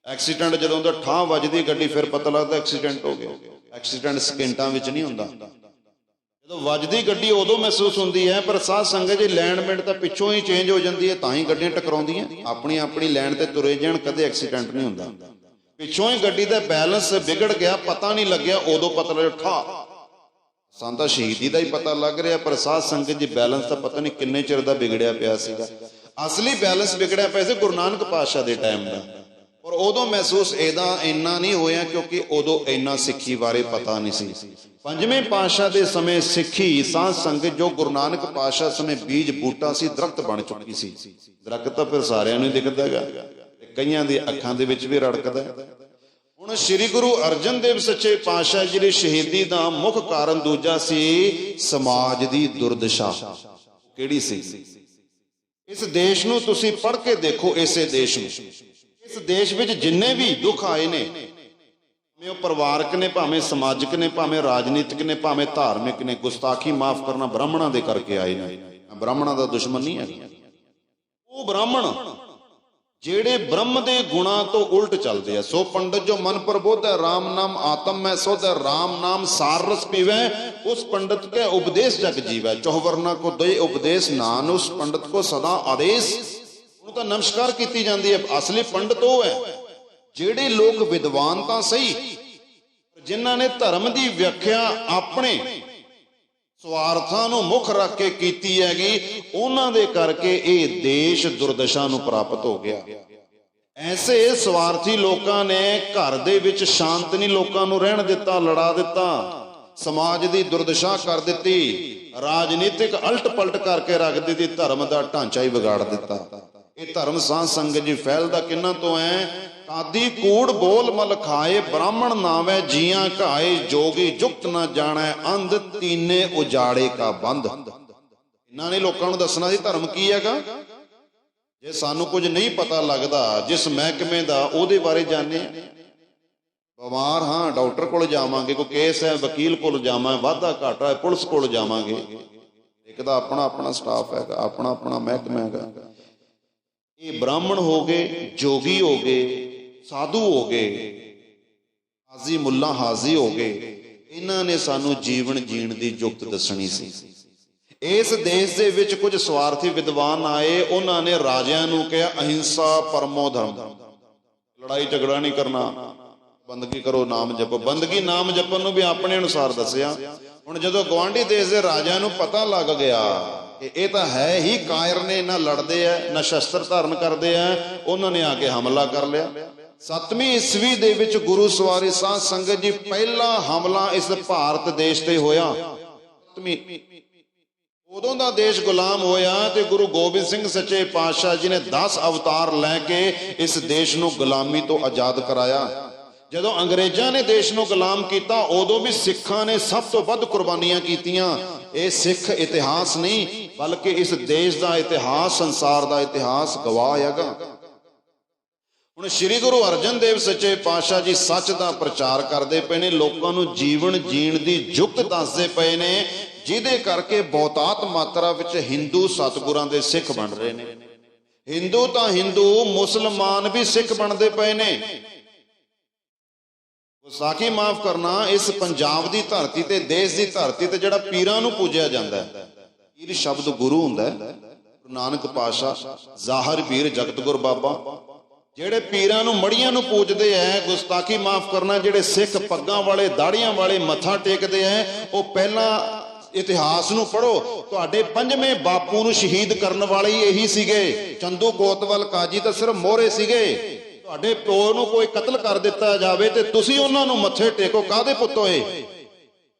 S1: ਐਕਸੀਡੈਂਟ ਜਦੋਂ ਦਾ ਠਾਂ ਵੱਜਦੀ ਗੱਡੀ, ਫਿਰ ਪਤਾ ਲੱਗਦਾ ਐਕਸੀਡੈਂਟ ਹੋ ਗਿਆ। ਐਕਸੀਡੈਂਟ ਸਕਿੰਟਾਂ ਵਿੱਚ ਨਹੀਂ ਹੁੰਦਾ, ਜਦੋਂ ਵੱਜਦੀ ਗੱਡੀ ਉਦੋਂ ਮਹਿਸੂਸ ਹੁੰਦੀ ਹੈ। ਪਰ ਸਾਧ ਸੰਗਤ ਜੀ ਲਾਈਨਮੈਂਟ ਤਾਂ ਪਿੱਛੋਂ ਹੀ ਚੇਂਜ ਹੋ ਜਾਂਦੀ ਹੈ, ਤਾਂ ਹੀ ਗੱਡੀਆਂ ਟਕਰਾਉਂਦੀਆਂ। ਆਪਣੀ ਆਪਣੀ ਲਾਈਨ ਤੇ ਤੁਰੇ ਜਾਣ, ਕਦੇ ਐਕਸੀਡੈਂਟ ਨਹੀਂ ਹੁੰਦਾ। ਪਿੱਛੋਂ ਹੀ ਗੱਡੀ ਦਾ ਬੈਲੈਂਸ ਵਿਗੜ ਗਿਆ, ਪਤਾ ਨਹੀਂ ਲੱਗਿਆ, ਉਦੋਂ ਪਤਾ ਲੱਗਿਆ ਠਾ। ਸਾਨੂੰ ਤਾਂ ਸ਼ਹੀਦੀ ਦਾ ਹੀ ਪਤਾ ਲੱਗ ਰਿਹਾ, ਪਰ ਸਾਧ ਸੰਗਤ ਜੀ ਬੈਲੈਂਸ ਤਾਂ ਪਤਾ ਨਹੀਂ ਕਿੰਨੇ ਚਿਰ ਦਾ ਵਿਗੜਿਆ ਪਿਆ ਸੀਗਾ। ਅਸਲੀ ਬੈਲੈਂਸ ਵਿਗੜਿਆ ਪਿਆ ਸੀ ਗੁਰੂ ਨਾਨਕ ਪਾਤਸ਼ਾਹ ਦੇ ਟਾਈਮ ਦਾ, ਪਰ ਉਦੋਂ ਮਹਿਸੂਸ ਇਹਦਾ ਇੰਨਾ ਨਹੀਂ ਹੋਇਆ, ਕਿਉਂਕਿ ਉਦੋਂ ਇੰਨਾ ਸਿੱਖੀ ਬਾਰੇ ਪਤਾ ਨਹੀਂ ਸੀ। ਪੰਜਵੇਂ ਪਾਤਸ਼ਾਹ ਦੇ ਸਮੇਂ ਸਿੱਖੀ ਸਾਧ ਸੰਗਤ ਜੋ ਗੁਰੂ ਨਾਨਕ ਪਾਤਸ਼ਾਹ ਸਮੇਂ ਬੀਜ ਬੂਟਾ ਸੀ, ਦਰਖਤ ਬਣ ਚੁੱਕੀ ਸੀ। ਦਰਖਤ ਤਾਂ ਫਿਰ ਸਾਰਿਆਂ ਨੂੰ ਹੀ ਦਿਖਦਾ ਹੈਗਾ, ਕਈਆਂ ਦੀ ਅੱਖਾਂ ਦੇ ਵਿੱਚ ਵੀ ਰੜਕਦਾ। ਹੁਣ ਸ੍ਰੀ ਗੁਰੂ ਅਰਜਨ ਦੇਵ ਸੱਚੇ ਪਾਤਸ਼ਾਹ ਜੀ ਦੀ ਸ਼ਹੀਦੀ ਦਾ ਮੁੱਖ ਕਾਰਨ ਦੂਜਾ ਸੀ, ਸਮਾਜ ਦੀ ਦੁਰਦਸ਼ਾ। ਕਿਹੜੀ ਸੀ? ਇਸ ਦੇਸ਼ ਨੂੰ ਤੁਸੀਂ ਪੜ੍ਹ ਕੇ ਦੇਖੋ, ਇਸੇ ਦੇਸ਼ ਨੂੰ, ਇਸ ਦੇਸ਼ ਵਿੱਚ ਜਿੰਨੇ ਵੀ ਦੁੱਖ ਆਏ ਨੇ, ਭਾਵੇਂ ਉਹ ਪਰਿਵਾਰਕ ਨੇ, ਭਾਵੇਂ ਸਮਾਜਿਕ ਨੇ, ਭਾਵੇਂ ਰਾਜਨੀਤਿਕ ਨੇ, ਭਾਵੇਂ ਧਾਰਮਿਕ ਨੇ, ਗੁਸਤਾਖੀ ਮਾਫ ਕਰਨਾ ਬ੍ਰਾਹਮਣਾਂ ਦੇ ਕਰਕੇ ਆਏ ਨੇ। ਬ੍ਰਾਹਮਣਾਂ ਦਾ ਦੁਸ਼ਮਣ ਨਹੀਂ ਹੈ, ਉਹ ਬ੍ਰਾਹਮਣ ਜਿਹੜੇ ਬ੍ਰਹਮ ਦੇ ਗੁਣਾਂ ਤੋਂ ਉਲਟ ਚੱਲਦੇ ਆ। ਸੋ ਪੰਡਤ ਜੋ ਮਨ ਪ੍ਰਬੋਧ ਹੈ, ਰਾਮ ਨਾਮ ਆਤਮ ਮੈਂ ਸੋਧ ਹੈ, ਰਾਮ ਨਾਮ ਸਾਰ ਰਸ ਪੀਵੈ, ਉਸ ਪੰਡਤ ਕੇ ਉਪਦੇਸ਼ ਜਗ ਜੀਵੈ, ਚੌਵਰਨਾ ਕੋ ਦੇ ਉਪਦੇਸ਼ ਨਾਨ, ਉਸ ਪੰਡਤ ਕੋ ਸਦਾ ਆਦੇਸ਼। ਉਹਨੂੰ ਤਾਂ ਨਮਸਕਾਰ ਕੀਤੀ ਜਾਂਦੀ ਹੈ। ਅਸਲੀ ਪੰਡਤ ਉਹ ਹੈ ਜਿਹੜੇ ਲੋਕ ਵਿਦਵਾਨ ਤਾਂ ਸਹੀ, ਜਿਨ੍ਹਾਂ ਨੇ ਧਰਮ ਦੀ ਵਿਆਖਿਆ ਆਪਣੇ ਸਵਾਰਥਾਂ ਨੂੰ ਮੁੱਖ ਰੱਖ ਕੇ ਕੀਤੀ ਹੈਗੀ, ਉਹਨਾਂ ਦੇ ਕਰਕੇ ਇਹ ਦੇਸ਼ ਦੁਰਦਸ਼ਾ ਨੂੰ ਪ੍ਰਾਪਤ ਹੋ ਗਿਆ। ਐਸੇ ਸਵਾਰਥੀ ਲੋਕਾਂ ਨੇ ਘਰ ਦੇ ਵਿੱਚ ਸ਼ਾਂਤ ਨਹੀਂ ਲੋਕਾਂ ਨੂੰ ਰਹਿਣ ਦਿੱਤਾ, ਲੜਾ ਦਿੱਤਾ, ਸਮਾਜ ਦੀ ਦੁਰਦਸ਼ਾ ਕਰ ਦਿੱਤੀ, ਰਾਜਨੀਤਿਕ ਉਲਟ ਪਲਟ ਕਰਕੇ ਰੱਖ ਦਿੱਤੀ, ਧਰਮ ਦਾ ਢਾਂਚਾ ਹੀ ਵਿਗਾੜ ਦਿੱਤਾ। ਇਹ ਧਰਮ ਸਾਧ ਸੰਗਤ ਜੀ ਫੈਲਦਾ ਕਿਹਨਾਂ ਤੋਂ ਹੈ? ਕਾਦੀ ਕੂੜ ਬੋਲ ਮਲ ਖਾਏ, ਬ੍ਰਾਹਮਣ ਨਾਵੇਂ ਜੀਆਂ ਘਾਏ, ਜੋਗੀ ਜੁਗਤ ਨਾ ਜਾਣੈ ਅੰਧ, ਤੀਨੇ ਉਜਾੜੇ ਕਾ ਬੰਧ। ਇਹਨਾਂ ਨੇ ਲੋਕਾਂ ਨੂੰ ਦੱਸਣਾ ਸੀ ਧਰਮ ਕੀ ਹੈਗਾ। ਜੇ ਸਾਨੂੰ ਕੁਝ ਨਹੀਂ ਪਤਾ ਲੱਗਦਾ, ਜਿਸ ਮਹਿਕਮੇ ਦਾ ਉਹਦੇ ਬਾਰੇ ਜਾਣੇ, ਬਿਮਾਰ ਹਾਂ ਡਾਕਟਰ ਕੋਲ ਜਾਵਾਂਗੇ, ਕੋਈ ਕੇਸ ਹੈ ਵਕੀਲ ਕੋਲ ਜਾਵਾਂਗੇ, ਵਾਧਾ ਘਾਟਾ ਹੈ ਪੁਲਿਸ ਕੋਲ ਜਾਵਾਂਗੇ। ਇੱਕ ਦਾ ਆਪਣਾ ਆਪਣਾ ਸਟਾਫ ਹੈਗਾ, ਆਪਣਾ ਆਪਣਾ ਮਹਿਕਮਾ ਹੈਗਾ। ਇਹ ਬ੍ਰਾਹਮਣ ਹੋ ਗਏ, ਜੋਗੀ ਹੋ ਗਏ, ਸਾਧੂ ਹੋ ਗਏ, ਹਾਜ਼ੀ ਮੁੱਲਾ ਹਾਜ਼ੀ ਹੋ ਗਏ, ਇਹਨਾਂ ਨੇ ਸਾਨੂੰ ਜੀਵਨ ਜੀਣ ਦੀ ਜੁਗਤ ਦੱਸਣੀ ਸੀ। ਇਸ ਦੇਸ਼ ਦੇ ਵਿੱਚ ਕੁਝ ਸਵਾਰਥੀ ਵਿਦਵਾਨ ਆਏ, ਉਹਨਾਂ ਨੇ ਰਾਜਿਆਂ ਨੂੰ ਕਿਹਾ ਅਹਿੰਸਾ ਪਰਮੋ ਧਰਮ, ਲੜਾਈ ਝਗੜਾ ਨਹੀਂ ਕਰਨਾ, ਬੰਦਗੀ ਕਰੋ, ਨਾਮ ਜਪੋ। ਬੰਦਗੀ ਨਾਮ ਜਪਣ ਨੂੰ ਵੀ ਆਪਣੇ ਅਨੁਸਾਰ ਦੱਸਿਆ। ਹੁਣ ਜਦੋਂ ਗੁਆਂਢੀ ਦੇਸ਼ ਦੇ ਰਾਜਿਆਂ ਨੂੰ ਪਤਾ ਲੱਗ ਗਿਆ ਕਿ ਇਹ ਤਾਂ ਹੈ ਹੀ ਕਾਇਰ ਨੇ, ਨਾ ਲੜਦੇ ਆ ਨਾ ਸ਼ਸਤਰ ਧਾਰਨ ਕਰਦੇ ਆ, ਉਹਨਾਂ ਨੇ ਆ ਕੇ ਹਮਲਾ ਕਰ ਲਿਆ। 7ਵੀਂ ਈਸਵੀ ਦੇ ਵਿੱਚ ਗੁਰੂ ਸਵਾਰੀ ਸਾਧ ਸੰਗਤ ਜੀ ਪਹਿਲਾ ਹਮਲਾ ਇਸ ਭਾਰਤ ਦੇਸ਼ ਤੇ ਹੋਇਆ। ਉਦੋਂ ਦਾ ਦੇਸ਼ ਗੁਲਾਮ ਹੋਇਆ ਤੇ ਗੁਰੂ ਗੋਬਿੰਦ ਸਿੰਘ ਸੱਚੇ ਪਾਤਸ਼ਾਹ ਜੀ ਨੇ 10 ਅਵਤਾਰ ਲੈ ਕੇ ਇਸ ਦੇਸ਼ ਨੂੰ ਗੁਲਾਮੀ ਤੋਂ ਆਜ਼ਾਦ ਕਰਾਇਆ। ਜਦੋਂ ਅੰਗਰੇਜ਼ਾਂ ਨੇ ਦੇਸ਼ ਨੂੰ ਗੁਲਾਮ ਕੀਤਾ ਉਦੋਂ ਵੀ ਸਿੱਖਾਂ ਨੇ ਸਭ ਤੋਂ ਵੱਧ ਕੁਰਬਾਨੀਆਂ ਕੀਤੀਆਂ। ਇਹ ਸਿੱਖ ਇਤਿਹਾਸ ਨਹੀਂ ਬਲਕਿ ਇਸ ਦੇਸ਼ ਦਾ ਇਤਿਹਾਸ, ਸੰਸਾਰ ਦਾ ਇਤਿਹਾਸ ਗਵਾਹ ਹੈਗਾ। ਹੁਣ ਸ੍ਰੀ ਗੁਰੂ ਅਰਜਨ ਦੇਵ ਸੱਚੇ ਪਾਤਸ਼ਾਹ ਜੀ ਸੱਚ ਦਾ ਪ੍ਰਚਾਰ ਕਰਦੇ ਪਏ ਨੇ, ਲੋਕਾਂ ਨੂੰ ਜੀਵਨ ਜੀਣ ਦੀ ਜੁਗਤ ਦੱਸਦੇ ਪਏ ਨੇ, ਜਿਹਦੇ ਕਰਕੇ ਬਹੁਤਾਤ ਮਾਤਰਾ ਵਿੱਚ ਹਿੰਦੂ ਸਤਿਗੁਰਾਂ ਦੇ ਸਿੱਖ ਬਣ ਰਹੇ ਨੇ। ਹਿੰਦੂ ਤਾਂ ਹਿੰਦੂ, ਮੁਸਲਮਾਨ ਵੀ ਸਿੱਖ ਬਣਦੇ ਪਏ ਨੇ। ਗੁਸਤਾਖੀ ਮਾਫ ਕਰਨਾ, ਇਸ ਪੰਜਾਬ ਦੀ ਧਰਤੀ ਤੇ, ਦੇਸ਼ ਦੀ ਧਰਤੀ ਤੇ ਜਿਹੜਾ ਪੀਰਾਂ ਨੂੰ ਪੂਜਿਆ ਜਾਂਦਾ ਹੈ, ਪੀਰ ਸ਼ਬਦ ਗੁਰੂ ਹੁੰਦਾ ਹੈ। ਗੁਰੂ ਨਾਨਕ ਪਾਤਸ਼ਾਹ, ਜ਼ਾਹਰ ਪੀਰ, ਜਗਤ ਗੁਰ ਬਾਬਾ, ਜਿਹੜੇ ਪੀਰਾਂ ਨੂੰ, ਮੜੀਆਂ ਨੂੰ ਪੂਜਦੇ ਐ, ਗੁਸਤਾਖੀ ਮਾਫ ਕਰਨਾ, ਜਿਹੜੇ ਸਿੱਖ ਪੱਗਾਂ ਵਾਲੇ, ਦਾੜੀਆਂ ਵਾਲੇ ਮੱਥਾ ਟੇਕਦੇ ਐ, ਉਹ ਪਹਿਲਾਂ ਇਤਿਹਾਸ ਨੂੰ ਪੜ੍ਹੋ। ਤੁਹਾਡੇ ਪੰਜਵੇਂ ਬਾਪੂ ਨੂੰ ਸ਼ਹੀਦ ਕਰਨ ਵਾਲੇ ਹੀ ਇਹੀ ਸੀਗੇ। ਚੰਦੂ ਕੋਤਵਾਲ ਕਾਜੀ ਤਾਂ ਸਿਰਫ ਮੋਹਰੇ ਸੀਗੇ। ਤੁਹਾਡੇ ਪਿਓ ਨੂੰ ਕੋਈ ਕਤਲ ਕਰ ਦਿੱਤਾ ਜਾਵੇ ਤੇ ਤੁਸੀਂ ਉਹਨਾਂ ਨੂੰ ਮੱਥੇ ਟੇਕੋ, ਕਾਹਦੇ ਪੁੱਤ ਹੋਏ?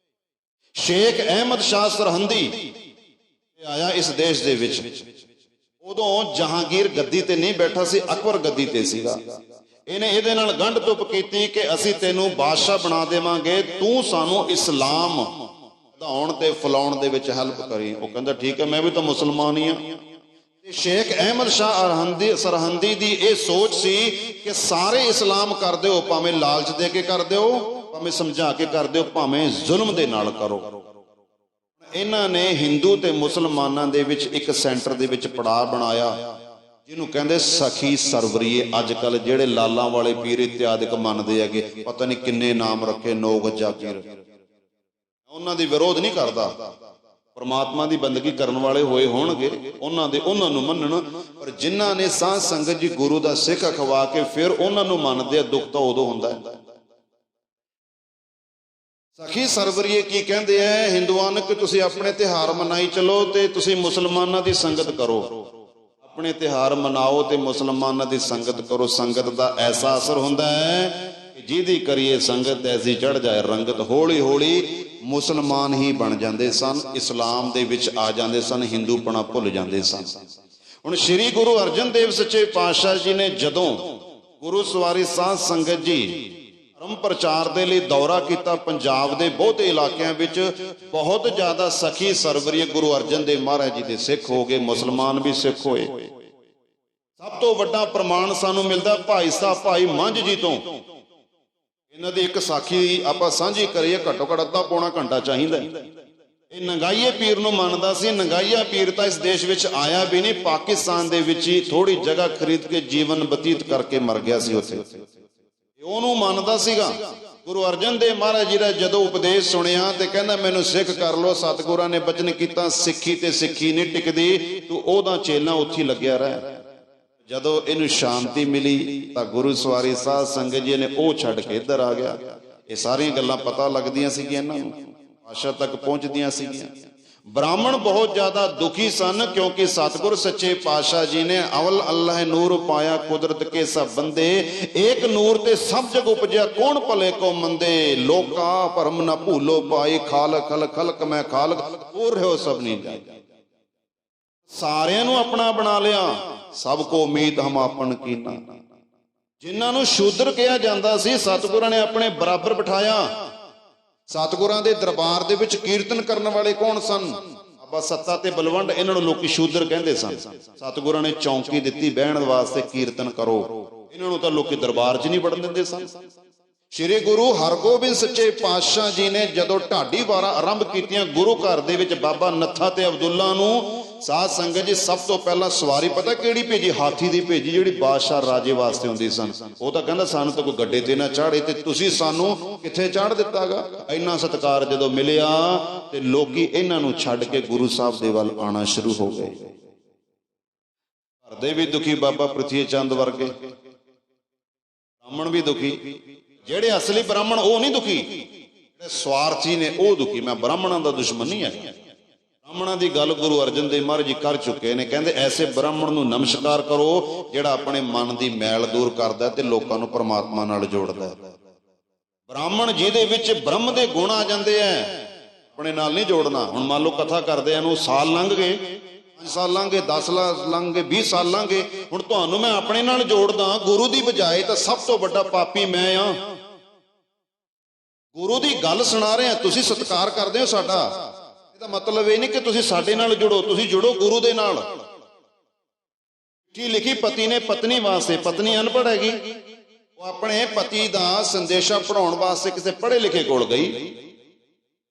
S1: ਸ਼ੇਖ ਅਹਿਮਦ ਸ਼ਾਹ ਸਰਹੰਦੀ ਆਇਆ ਇਸ ਦੇਸ਼ ਦੇ ਵਿੱਚ, ਉਦੋਂ ਜਹਾਂਗੀਰ ਗੱਦੀ ਤੇ ਨਹੀਂ ਬੈਠਾ ਸੀ, ਅਕਬਰ ਗੱਦੀ ਤੇ ਸੀਗਾ। ਇਹਨੇ ਇਹਦੇ ਨਾਲ ਗੰਢ ਤੁਪ ਕੀਤੀ ਕਿ ਅਸੀਂ ਤੈਨੂੰ ਬਾਦਸ਼ਾਹ ਬਣਾ ਦੇਵਾਂਗੇ, ਤੂੰ ਸਾਨੂੰ ਇਸਲਾਮ ਵਧਾਉਣ ਤੇ ਫੈਲਾਉਣ ਦੇ ਵਿੱਚ ਹੈਲਪ ਕਰੀ। ਉਹ ਕਹਿੰਦਾ ਠੀਕ ਹੈ, ਮੈਂ ਵੀ ਤਾਂ ਮੁਸਲਮਾਨ ਹੀ ਹਾਂ। ਸ਼ੇਖ ਅਹਿਮਦ ਸ਼ਾਹ ਸਰਹੰਦੀ ਦੀ ਇਹ ਸੋਚ ਸੀ ਕਿ ਸਾਰੇ ਇਸਲਾਮ ਕਰ ਦਿਓ, ਭਾਵੇਂ ਲਾਲਚ ਦੇ ਕੇ ਕਰ ਦਿਓ, ਭਾਵੇਂ ਸਮਝਾ ਕੇ ਕਰ ਦਿਓ, ਭਾਵੇਂ ਜ਼ੁਲਮ ਦੇ ਨਾਲ ਕਰੋ। ਇਹਨਾਂ ਨੇ ਹਿੰਦੂ ਤੇ ਮੁਸਲਮਾਨਾਂ ਦੇ ਵਿੱਚ ਇੱਕ ਸੈਂਟਰ ਦੇ ਵਿੱਚ ਪੜਾਅ ਬਣਾਇਆ, ਜਿਹਨੂੰ ਕਹਿੰਦੇ ਸਖੀ ਸਰਵਰੀਏ। ਅੱਜ ਕੱਲ ਜਿਹੜੇ ਲਾਲਾਂ ਵਾਲੇ ਪੀਰ ਇਤਿਆਦਿਕ ਮੰਨਦੇ ਹੈਗੇ, ਪਤਾ ਨਹੀਂ ਕਿੰਨੇ ਨਾਮ ਰੱਖੇ, ਨੌਗੱਜਾ ਪੀਰ, ਉਹਨਾਂ ਦੀ ਵਿਰੋਧ ਨਹੀਂ ਕਰਦਾ। ਪਰਮਾਤਮਾ ਦੀ ਬੰਦਗੀ ਕਰਨ ਵਾਲੇ ਹੋਏ ਹੋਣਗੇ, ਉਹਨਾਂ ਨੂੰ ਮੰਨਣ, ਪਰ ਜਿਨ੍ਹਾਂ ਨੇ ਸਾਧ ਸੰਗਤ ਜੀ ਗੁਰੂ ਦਾ ਸਿੱਖ ਅਖਵਾ ਕੇ ਫਿਰ ਉਹਨਾਂ ਨੂੰ ਮੰਨਦੇ ਆ, ਦੁੱਖ ਤਾਂ ਉਦੋਂ ਹੁੰਦਾ ਹੈ। ਸਖੀ ਸਰਵਰੀਏ ਕੀ ਕਹਿੰਦੇ ਐ ਹਿੰਦੂਆਂ ਨੂੰ ਕਿ ਤੁਸੀਂ ਆਪਣੇ ਤਿਉਹਾਰ ਮਨਾਈ ਚਲੋ ਤੇ ਤੁਸੀਂ ਮੁਸਲਮਾਨਾਂ ਦੀ ਸੰਗਤ ਕਰੋ। ਆਪਣੇ ਤਿਉਹਾਰ ਮਨਾਓ ਤੇ ਮੁਸਲਮਾਨਾਂ ਦੀ ਸੰਗਤ ਕਰੋ। ਸੰਗਤ ਦਾ ਐਸਾ ਅਸਰ ਹੁੰਦਾ ਹੈ ਕਿ ਜਿਹਦੀ ਕਰੀਏ ਸੰਗਤ ਐਸੀ ਚੜ ਜਾਏ ਰੰਗਤ। ਹੌਲੀ ਹੌਲੀ ਮੁਸਲਮਾਨ ਹੀ ਬਣ ਜਾਂਦੇ ਸਨ, ਇਸਲਾਮ ਦੇ ਵਿੱਚ ਆ ਜਾਂਦੇ ਸਨ, ਹਿੰਦੂਪਣਾ ਭੁੱਲ ਜਾਂਦੇ ਸਨ। ਹੁਣ ਸ੍ਰੀ ਗੁਰੂ ਅਰਜਨ ਦੇਵ ਸੱਚੇ ਪਾਤਸ਼ਾਹ ਜੀ ਨੇ ਜਦੋਂ ਗੁਰੂ ਸਵਾਰੀ ਸਾਧ ਸੰਗਤ ਜੀ ਧਰਮ ਪ੍ਰਚਾਰ ਦੇ ਲਈ ਦੌਰਾ ਕੀਤਾ, ਪੰਜਾਬ ਦੇ ਬਹੁਤੇ ਇਲਾਕਿਆਂ ਵਿੱਚ ਬਹੁਤ ਜ਼ਿਆਦਾ ਸਖੀ ਸਰਵਰੀ ਗੁਰੂ ਅਰਜਨ ਦੇਵ ਮਹਾਰਾਜ ਜੀ ਦੇ ਸਿੱਖ ਹੋ ਗਏ, ਮੁਸਲਮਾਨ ਵੀ ਸਿੱਖ ਹੋਏ। ਸਭ ਤੋਂ ਵੱਡਾ ਪ੍ਰਮਾਣ ਸਾਨੂੰ ਮਿਲਦਾ ਭਾਈ ਸਾਹਿਬ ਭਾਈ ਮੰਝ ਜੀ ਤੋਂ। ਇਹਨਾਂ ਦੀ ਇੱਕ ਸਾਖੀ ਆਪਾਂ ਸਾਂਝੀ ਕਰੀਏ, ਘੱਟੋ ਘੱਟ ਅੱਧਾ ਪੌਣਾ ਘੰਟਾ ਚਾਹੀਦਾ। ਇਹ ਨੰਗਾਈਏ ਪੀਰ ਨੂੰ ਮੰਨਦਾ ਸੀ। ਨੰਗਾਈਆ ਪੀਰ ਤਾਂ ਇਸ ਦੇਸ਼ ਵਿੱਚ ਆਇਆ ਵੀ ਨਹੀਂ, ਪਾਕਿਸਤਾਨ ਦੇ ਵਿੱਚ ਹੀ ਥੋੜੀ ਜਗ੍ਹਾ ਖਰੀਦ ਕੇ ਜੀਵਨ ਬਤੀਤ ਕਰਕੇ ਮਰ ਗਿਆ ਸੀ ਉੱਥੇ। ਉਹਨੂੰ ਮੰਨਦਾ ਸੀਗਾ। ਗੁਰੂ ਅਰਜਨ ਦੇਵ ਮਹਾਰਾਜ ਜੀ ਦਾ ਜਦੋਂ ਉਪਦੇਸ਼ ਸੁਣਿਆ ਤੇ ਕਹਿੰਦਾ ਮੈਨੂੰ ਸਿੱਖ ਕਰ ਲੋ। ਸਤਿਗੁਰਾਂ ਨੇ ਬਚਨ ਕੀਤਾ, ਸਿੱਖੀ ਤੇ ਸਿੱਖੀ ਨਹੀਂ ਟਿਕਦੀ, ਤੂੰ ਉਹਦਾ ਚੇਲਾ ਉੱਥੇ ਲੱਗਿਆ ਰਹਿ। ਜਦੋਂ ਇਹਨੂੰ ਸ਼ਾਂਤੀ ਮਿਲੀ ਤਾਂ ਗੁਰੂ ਸਵਾਰੀ ਸਾਧ ਸੰਗਤ ਜੀ ਨੇ ਉਹ ਛੱਡ ਕੇ ਇੱਧਰ ਆ ਗਿਆ। ਇਹ ਸਾਰੀਆਂ ਗੱਲਾਂ ਪਤਾ ਲੱਗਦੀਆਂ ਸੀਗੀਆਂ ਇਹਨਾਂ ਨੂੰ, ਆਸ਼ਾ ਤੱਕ ਪਹੁੰਚਦੀਆਂ ਸੀਗੀਆਂ। ਬ੍ਰਾਹਮਣ ਬਹੁਤ ਜ਼ਿਆਦਾ ਦੁਖੀ ਸਨ ਕਿਉਂਕਿ ਸਤਿਗੁਰ ਸੱਚੇ ਪਾਤਸ਼ਾਹ ਜੀ ਨੇ ਅਵਲ ਅੱਲਾਹ ਨੂਰ ਪਾਇਆ ਕੁਦਰਤ ਕੇ ਸਭ ਬੰਦੇ, ਏਕ ਨੂਰ ਤੇ ਸਭ ਜਗ ਉਪਜਿਆ ਕੌਣ ਭਲੇ ਕੋ ਮੰਦੇ, ਲੋਕਾ ਭਰਮ ਨਾ ਭੂਲੋ ਪਾਈ ਖਾਲਕ ਖਲ ਖਲਕ ਮੈਂ ਖਾਲਕ ਪੂਰ ਰਹਿਓ ਸਭ ਨਹੀਂ ਜਾਏ। ਸਾਰਿਆਂ ਨੂੰ ਆਪਣਾ ਬਣਾ ਲਿਆ, ਸਭ ਕੋ ਉਮੀਦ ਹਮ ਆਪਨ ਕੀਨਾ। ਜਿਨ੍ਹਾਂ ਨੂੰ ਸ਼ੂਦਰ ਕਿਹਾ ਜਾਂਦਾ ਸੀ ਸਤਿਗੁਰਾਂ ਨੇ ਆਪਣੇ ਬਰਾਬਰ ਬਿਠਾਇਆ। ਸਤਿਗੁਰਾਂ ਦੇ ਦਰਬਾਰ ਦੇ ਵਿੱਚ ਕੀਰਤਨ ਕਰਨ ਵਾਲੇ ਕੌਣ ਸਨ? ਬਾਬਾ ਸੱਤਾ ਤੇ ਬਲਵੰਡ, ਇਹਨਾਂ ਨੂੰ ਲੋਕੀ ਸ਼ੂਦਰ ਕਹਿੰਦੇ ਸਨ। ਸਤਿਗੁਰਾਂ ਨੇ ਚੌਂਕੀ ਦਿੱਤੀ ਬਹਿਣ ਵਾਸਤੇ, ਕੀਰਤਨ ਕਰੋ। ਇਹਨਾਂ ਨੂੰ ਤਾਂ ਲੋਕੀ ਦਰਬਾਰ 'ਚ ਨਹੀਂ ਵੜਨ ਦਿੰਦੇ ਸਨ। ਸ਼੍ਰੀ ਗੁਰੂ ਹਰਗੋਬਿੰਦ ਸੱਚੇ ਪਾਤਸ਼ਾਹ ਜੀ ਨੇ ਜਦੋਂ ਢਾਡੀ ਵਾਰਾਂ ਆਰੰਭ ਕੀਤੀਆਂ ਗੁਰੂ ਘਰ ਦੇ ਵਿੱਚ, ਬਾਬਾ ਨੱਥਾ ਤੇ ਅਬਦੁੱਲਾ ਨੂੰ ਸਾਧ ਸੰਗਤ ਜੀ ਸਭ ਤੋਂ ਪਹਿਲਾਂ ਸਵਾਰੀ ਪਤਾ ਕਿਹੜੀ ਭੇਜੀ? ਹਾਥੀ ਦੀ ਭੇਜੀ, ਜਿਹੜੀ ਬਾਦਸ਼ਾਹ ਰਾਜੇ ਵਾਸਤੇ ਹੁੰਦੀ ਸਨ। ਉਹ ਤਾਂ ਕਹਿੰਦਾ ਸਾਨੂੰ ਤਾਂ ਕੋਈ ਗੱਡੇ ਤੇ ਨਾ ਚਾੜੇ, ਤੇ ਤੁਸੀਂ ਸਾਨੂੰ ਕਿੱਥੇ ਚਾੜ ਦਿੱਤਾਗਾ। ਇੰਨਾ ਸਤਿਕਾਰ ਜਦੋਂ ਮਿਲਿਆ ਤੇ ਲੋਕੀ ਇਹਨਾਂ ਨੂੰ ਛੱਡ ਕੇ ਗੁਰੂ ਸਾਹਿਬ ਦੇ ਵੱਲ ਆਉਣਾ ਸ਼ੁਰੂ ਹੋ ਗਏ। ਘਰ ਦੇ ਵੀ ਦੁਖੀ, ਬਾਬਾ ਪ੍ਰਿਥੀ ਚੰਦ ਵਰਗੇ ਬ੍ਰਾਹਮਣ ਵੀ ਦੁਖੀ। ਜਿਹੜੇ ਅਸਲੀ ਬ੍ਰਾਹਮਣ ਉਹ ਨਹੀਂ ਦੁਖੀ, ਜਿਹੜੇ ਸਵਾਰਥੀ ਨੇ ਉਹ ਦੁਖੀ। ਮੈਂ ਬ੍ਰਾਹਮਣਾਂ ਦਾ ਦੁਸ਼ਮਣ ਨਹੀਂ ਹੈ। ਬ੍ਰਾਹਮਣਾਂ ਦੀ ਗੱਲ ਗੁਰੂ ਅਰਜਨ ਦੇਵ ਮਹਾਰਾਜ ਜੀ ਕਰ ਚੁੱਕੇ ਨੇ। ਕਹਿੰਦੇ ਐਸੇ ਬ੍ਰਾਹਮਣ ਨੂੰ ਨਮਸਕਾਰ ਕਰੋ ਜਿਹੜਾ ਆਪਣੇ ਮਨ ਦੀ ਮੈਲ ਦੂਰ ਕਰਦਾ ਤੇ ਲੋਕਾਂ ਨੂੰ ਪਰਮਾਤਮਾ ਨਾਲ ਜੋੜਦਾ। ਬ੍ਰਾਹਮਣ ਜਿਹਦੇ ਵਿੱਚ ਬ੍ਰਹਮ ਦੇ ਗੁਣ ਆ ਜਾਂਦੇ ਐ, ਆਪਣੇ ਨਾਲ ਨਹੀਂ ਜੋੜਨਾ। ਹੁਣ ਮੰਨ ਲਓ ਕਥਾ ਕਰਦੇ ਆ ਨੂੰ ਸਾਲ ਲੰਘ ਗਏ, 5 ਸਾਲ ਲੰਘ ਗਏ, 10 ਸਾਲ ਲੰਘ ਗਏ, 20 ਸਾਲ ਲੰਘ ਗਏ, ਹੁਣ ਤੁਹਾਨੂੰ ਮੈਂ ਆਪਣੇ ਨਾਲ ਜੋੜਦਾ ਗੁਰੂ ਦੀ ਬਜਾਏ, ਤਾਂ ਸਭ ਤੋਂ ਵੱਡਾ ਪਾਪੀ ਮੈਂ ਆ। ਗੁਰੂ ਦੀ ਗੱਲ ਸੁਣਾ ਰਹੇ ਹਾਂ, ਤੁਸੀਂ ਸਤਿਕਾਰ ਕਰਦੇ ਹੋ ਸਾਡਾ। ਇਹਦਾ ਮਤਲਬ ਇਹ ਨਹੀਂ ਕਿ ਤੁਸੀਂ ਸਾਡੇ ਨਾਲ ਜੁੜੋ, ਤੁਸੀਂ ਜੁੜੋ ਗੁਰੂ ਦੇ ਨਾਲ। ਚਿੱਠੀ ਲਿਖੀ ਪਤੀ ਨੇ ਪਤਨੀ ਵਾਸਤੇ, ਪਤਨੀ ਅਨਪੜ੍ਹ ਹੈਗੀ, ਉਹ ਆਪਣੇ ਪਤੀ ਦਾ ਸੰਦੇਸ਼ਾ ਪੜਾਉਣ ਵਾਸਤੇ ਕਿਸੇ ਪੜ੍ਹੇ ਲਿਖੇ ਕੋਲ ਗਈ।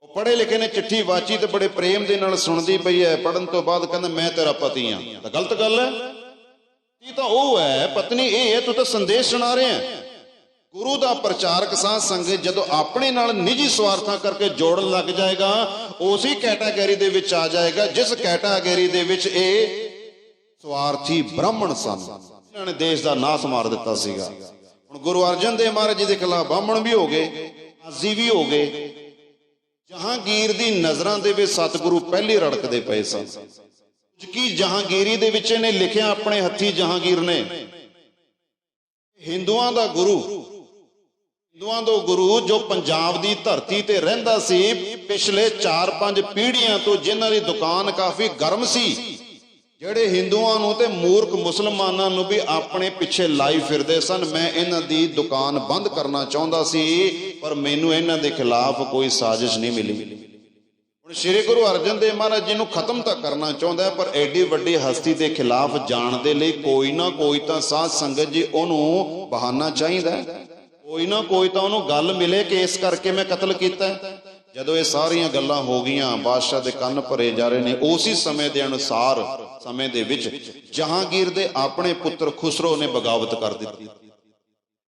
S1: ਉਹ ਪੜ੍ਹੇ ਲਿਖੇ ਨੇ ਚਿੱਠੀ ਵਾਚੀ ਤੇ ਬੜੇ ਪ੍ਰੇਮ ਦੇ ਨਾਲ ਸੁਣਦੀ ਪਈ ਹੈ। ਪੜ੍ਹਨ ਤੋਂ ਬਾਅਦ ਕਹਿੰਦਾ ਮੈਂ ਤੇਰਾ ਪਤੀ ਹਾਂ। ਤਾਂ ਗਲਤ ਗੱਲ ਹੈ। ਪਤੀ ਤਾਂ ਉਹ ਹੈ, ਪਤਨੀ ਇਹ ਹੈ। ਤੂੰ ਤਾਂ ਸੰਦੇਸ਼ ਸੁਣਾ ਰਿਹਾ ਹੈ। ਗੁਰੂ ਦਾ ਪ੍ਰਚਾਰਕ ਸਾਧ ਸੰਗਤ ਜਦੋਂ ਆਪਣੇ ਨਾਲ ਨਿੱਜੀ ਸਵਾਰਥਾਂ ਕਰਕੇ ਜੋੜਨ ਲੱਗ ਜਾਏਗਾ, ਉਸੇ ਕੈਟਾਗਰੀ ਦੇ ਵਿੱਚ ਆ ਜਾਏਗਾ ਜਿਸ ਕੈਟਾਗਰੀ ਦੇ ਵਿੱਚ ਇਹ ਸਵਾਰਥੀ ਬ੍ਰਾਹਮਣ ਸਨ। ਇਹਨਾਂ ਨੇ ਦੇਸ਼ ਦਾ ਨਾਸ ਮਾਰ ਦਿੱਤਾ ਸੀਗਾ। ਹੁਣ ਗੁਰੂ ਅਰਜਨ ਦੇਵ ਮਹਾਰਾਜ ਜੀ ਦੇ ਖਿਲਾਫ ਬ੍ਰਾਹਮਣ ਵੀ ਹੋ ਗਏ, ਆਜ਼ੀ ਵੀ ਹੋ ਗਏ। ਜਹਾਂਗੀਰ ਦੀ ਨਜ਼ਰਾਂ ਦੇ ਵਿੱਚ ਸਤਿਗੁਰੂ ਪਹਿਲੇ ਰੜਕਦੇ ਪਏ ਸਨ। ਕੀ ਜਹਾਂਗੀਰੀ ਦੇ ਵਿੱਚ ਇਹਨੇ ਲਿਖਿਆ ਆਪਣੇ ਹੱਥੀ, ਜਹਾਂਗੀਰ ਨੇ, ਹਿੰਦੂਆਂ ਦਾ ਗੁਰੂ, ਹਿੰਦੂਆਂ ਦਾ ਗੁਰੂ ਜੋ ਪੰਜਾਬ ਦੀ ਧਰਤੀ ਤੇ ਰਹਿੰਦਾ ਸੀ ਪਿਛਲੇ 4-5 ਪੀੜ੍ਹੀਆਂ ਤੋਂ, ਜਿਨ੍ਹਾਂ ਦੀ ਦੁਕਾਨ ਕਾਫੀ ਗਰਮ ਸੀ, ਜਿਹੜੇ ਹਿੰਦੂਆਂ ਨੂੰ ਤੇ ਮੂਰਖ ਮੁਸਲਮਾਨਾਂ ਨੂੰ ਵੀ ਆਪਣੇ ਪਿੱਛੇ ਲਾਈ ਫਿਰਦੇ ਸਨ। ਮੈਂ ਇਹਨਾਂ ਦੀ ਦੁਕਾਨ ਬੰਦ ਕਰਨਾ ਚਾਹੁੰਦਾ ਸੀ, ਪਰ ਮੈਨੂੰ ਇਹਨਾਂ ਦੇ ਖਿਲਾਫ ਕੋਈ ਸਾਜ਼ਿਸ਼ ਨਹੀਂ ਮਿਲੀ। ਹੁਣ ਸ਼੍ਰੀ ਗੁਰੂ ਅਰਜਨ ਦੇਵ ਮਹਾਰਾਜ ਜੀ ਨੂੰ ਖਤਮ ਤਾਂ ਕਰਨਾ ਚਾਹੁੰਦਾ, ਪਰ ਐਡੀ ਵੱਡੀ ਹਸਤੀ ਦੇ ਖਿਲਾਫ ਜਾਣ ਦੇ ਲਈ ਕੋਈ ਨਾ ਕੋਈ ਤਾਂ ਸਾਧ ਸੰਗਤ ਜੀ ਉਹਨੂੰ ਬਹਾਨਾ ਚਾਹੀਦਾ, ਕੋਈ ਨਾ ਕੋਈ ਤਾਂ ਉਹਨੂੰ ਗੱਲ ਮਿਲੇ ਕਿ ਇਸ ਕਰਕੇ ਮੈਂ ਕਤਲ ਕੀਤਾ। ਜਦੋਂ ਇਹ ਸਾਰੀਆਂ ਗੱਲਾਂ ਹੋ ਗਈਆਂ, ਬਾਦਸ਼ਾਹ ਦੇ ਕੰਨ ਭਰੇ ਜਾ ਰਹੇ ਨੇ। ਉਸੇ ਸਮੇਂ ਦੇ ਅਨੁਸਾਰ ਸਮੇਂ ਦੇ ਵਿੱਚ ਜਹਾਂਗੀਰ ਦੇ ਆਪਣੇ ਪੁੱਤਰ ਖੁਸਰੋ ਨੇ ਬਗਾਵਤ ਕਰ ਦਿੱਤੀ।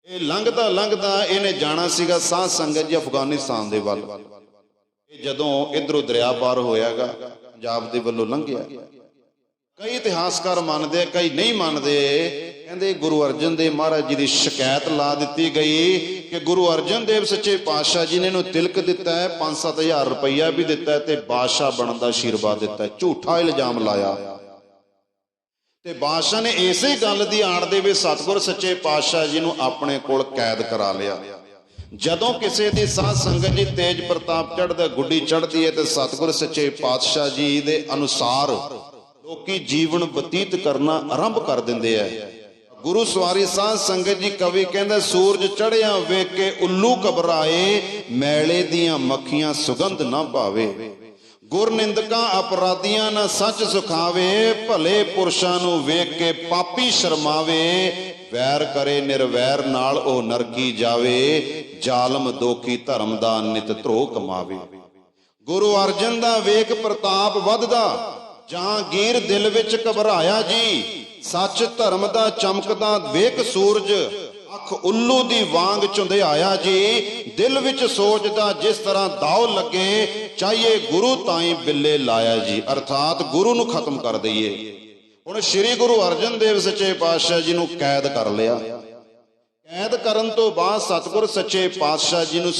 S1: ਇਹ ਲੰਘਦਾ ਲੰਘਦਾ ਇਹਨੇ ਜਾਣਾ ਸੀਗਾ ਸਾਧ ਸੰਗਤ ਜੀ ਅਫਗਾਨਿਸਤਾਨ ਦੇ ਵੱਲ। ਜਦੋਂ ਇਧਰੋਂ ਦਰਿਆ ਪਾਰ ਹੋਇਆਗਾ, ਪੰਜਾਬ ਦੇ ਵੱਲੋਂ ਲੰਘਿਆ। ਕਈ ਇਤਿਹਾਸਕਾਰ ਮੰਨਦੇ, ਕਈ ਨਹੀਂ ਮੰਨਦੇ। ਕਹਿੰਦੇ ਗੁਰੂ ਅਰਜਨ ਦੇਵ ਮਹਾਰਾਜ ਜੀ ਦੀ ਸ਼ਿਕਾਇਤ ਲਾ ਦਿੱਤੀ ਗਈ ਕਿ ਗੁਰੂ ਅਰਜਨ ਦੇਵ ਸੱਚੇ ਪਾਤਸ਼ਾਹ ਜੀ ਨੇ ਇਹਨੂੰ ਤਿਲਕ ਦਿੱਤਾ ਹੈ, 5-7 ਹਜ਼ਾਰ ਰੁਪਈਆ ਵੀ ਦਿੱਤਾ ਹੈ ਤੇ ਬਾਦਸ਼ਾਹ ਬਣਨ ਦਾ ਆਸ਼ੀਰਵਾਦ ਦਿੱਤਾ ਹੈ। ਝੂਠਾ ਇਲਜ਼ਾਮ ਲਾਇਆ ਤੇ ਬਾਦਸ਼ਾਹ ਨੇ ਇਸੇ ਗੱਲ ਦੀ ਆੜ ਦੇ ਵਿੱਚ ਸਤਿਗੁਰ ਸੱਚੇ ਪਾਤਸ਼ਾਹ ਜੀ ਨੂੰ ਆਪਣੇ ਕੋਲ ਕੈਦ ਕਰਾ ਲਿਆ। ਜਦੋਂ ਕਿਸੇ ਦੀ ਸਾਧ ਸੰਗਤ ਜੀ ਤੇਜ ਪ੍ਰਤਾਪ ਚੜ੍ਹਦਾ, ਗੁੱਡੀ ਚੜ੍ਹਦੀ ਹੈ ਤੇ ਸਤਿਗੁਰ ਸੱਚੇ ਪਾਤਸ਼ਾਹ ਜੀ ਦੇ ਅਨੁਸਾਰ ਲੋਕੀ ਜੀਵਨ ਬਤੀਤ ਕਰਨਾ ਆਰੰਭ ਕਰ ਦਿੰਦੇ ਆ। ਗੁਰੂ ਸਵਾਰੀ ਸਾਧ ਸੰਗਤ ਜੀ ਕਵੀ ਕਹਿੰਦਾ, ਸੂਰਜ ਚੜ੍ਹਿਆ ਵੇਖ ਕੇ ਉੱਲੂ ਘਬਰਾਏ, ਮੈਲੇ ਦੀਆਂ ਮੱਖੀਆਂ ਸੁਗੰਧ ਨਾ ਭਾਵੇ। ਗੁਰ ਨਿੰਦਕਾਂ ਅਪਰਾਧੀਆਂ ਨਾ ਸੱਚ ਸੁਖਾਵੇ, ਭਲੇ ਪੁਰਸ਼ਾਂ ਨੂੰ ਵੇਖ ਕੇ ਪਾਪੀ ਸ਼ਰਮਾਵੇ। ਵੈਰ ਕਰੇ ਨਿਰਵੈਰ ਨਾਲ ਉਹ ਨਰਕੀ ਜਾਵੇ, ਜ਼ਾਲਮ ਦੋਖੀ ਧਰਮ ਦਾ ਨਿਤ ਧਰੋ ਕਮਾਵੇ। ਗੁਰੂ ਅਰਜਨ ਦਾ ਵੇਖ ਪ੍ਰਤਾਪ ਵੱਧਦਾ, ਜਹਾਂਗੀਰ ਦਿਲ ਵਿੱਚ ਘਬਰਾਇਆ ਜੀ। ਸੱਚ ਧਰਮ ਦਾ ਚਮਕਦਾ ਵੇਖ ਸੂਰਜ, ਅੱਖ ਉੱਲੂ ਦੀ ਵਾਂਗ ਝੁੰਧਿਆਇਆ ਜੀ। ਦਿਲ ਵਿੱਚ ਸੋਚਦਾ ਜਿਸ ਤਰ੍ਹਾਂ ਦਾਉ ਲੱਗੇ, ਚਾਹੀਏ ਗੁਰੂ ਤਾਈਂ ਬਿੱਲੇ ਲਾਇਆ ਜੀ। ਅਰਥਾਤ ਗੁਰੂ ਨੂੰ ਖਤਮ ਕਰ ਦਈਏ। ਹੁਣ ਸ੍ਰੀ ਗੁਰੂ ਅਰਜਨ ਦੇਵ ਸੱਚੇ ਪਾਤਸ਼ਾਹ ਜੀ ਨੂੰ ਕੈਦ ਕਰ ਲਿਆ। ਕੈਦ ਕਰਨ ਤੋਂ ਬਾਅਦ ਸਤਿਗੁਰ ਸੱਚੇ ਪਾਤਸ਼ਾਹ ਜੀ ਨੂੰ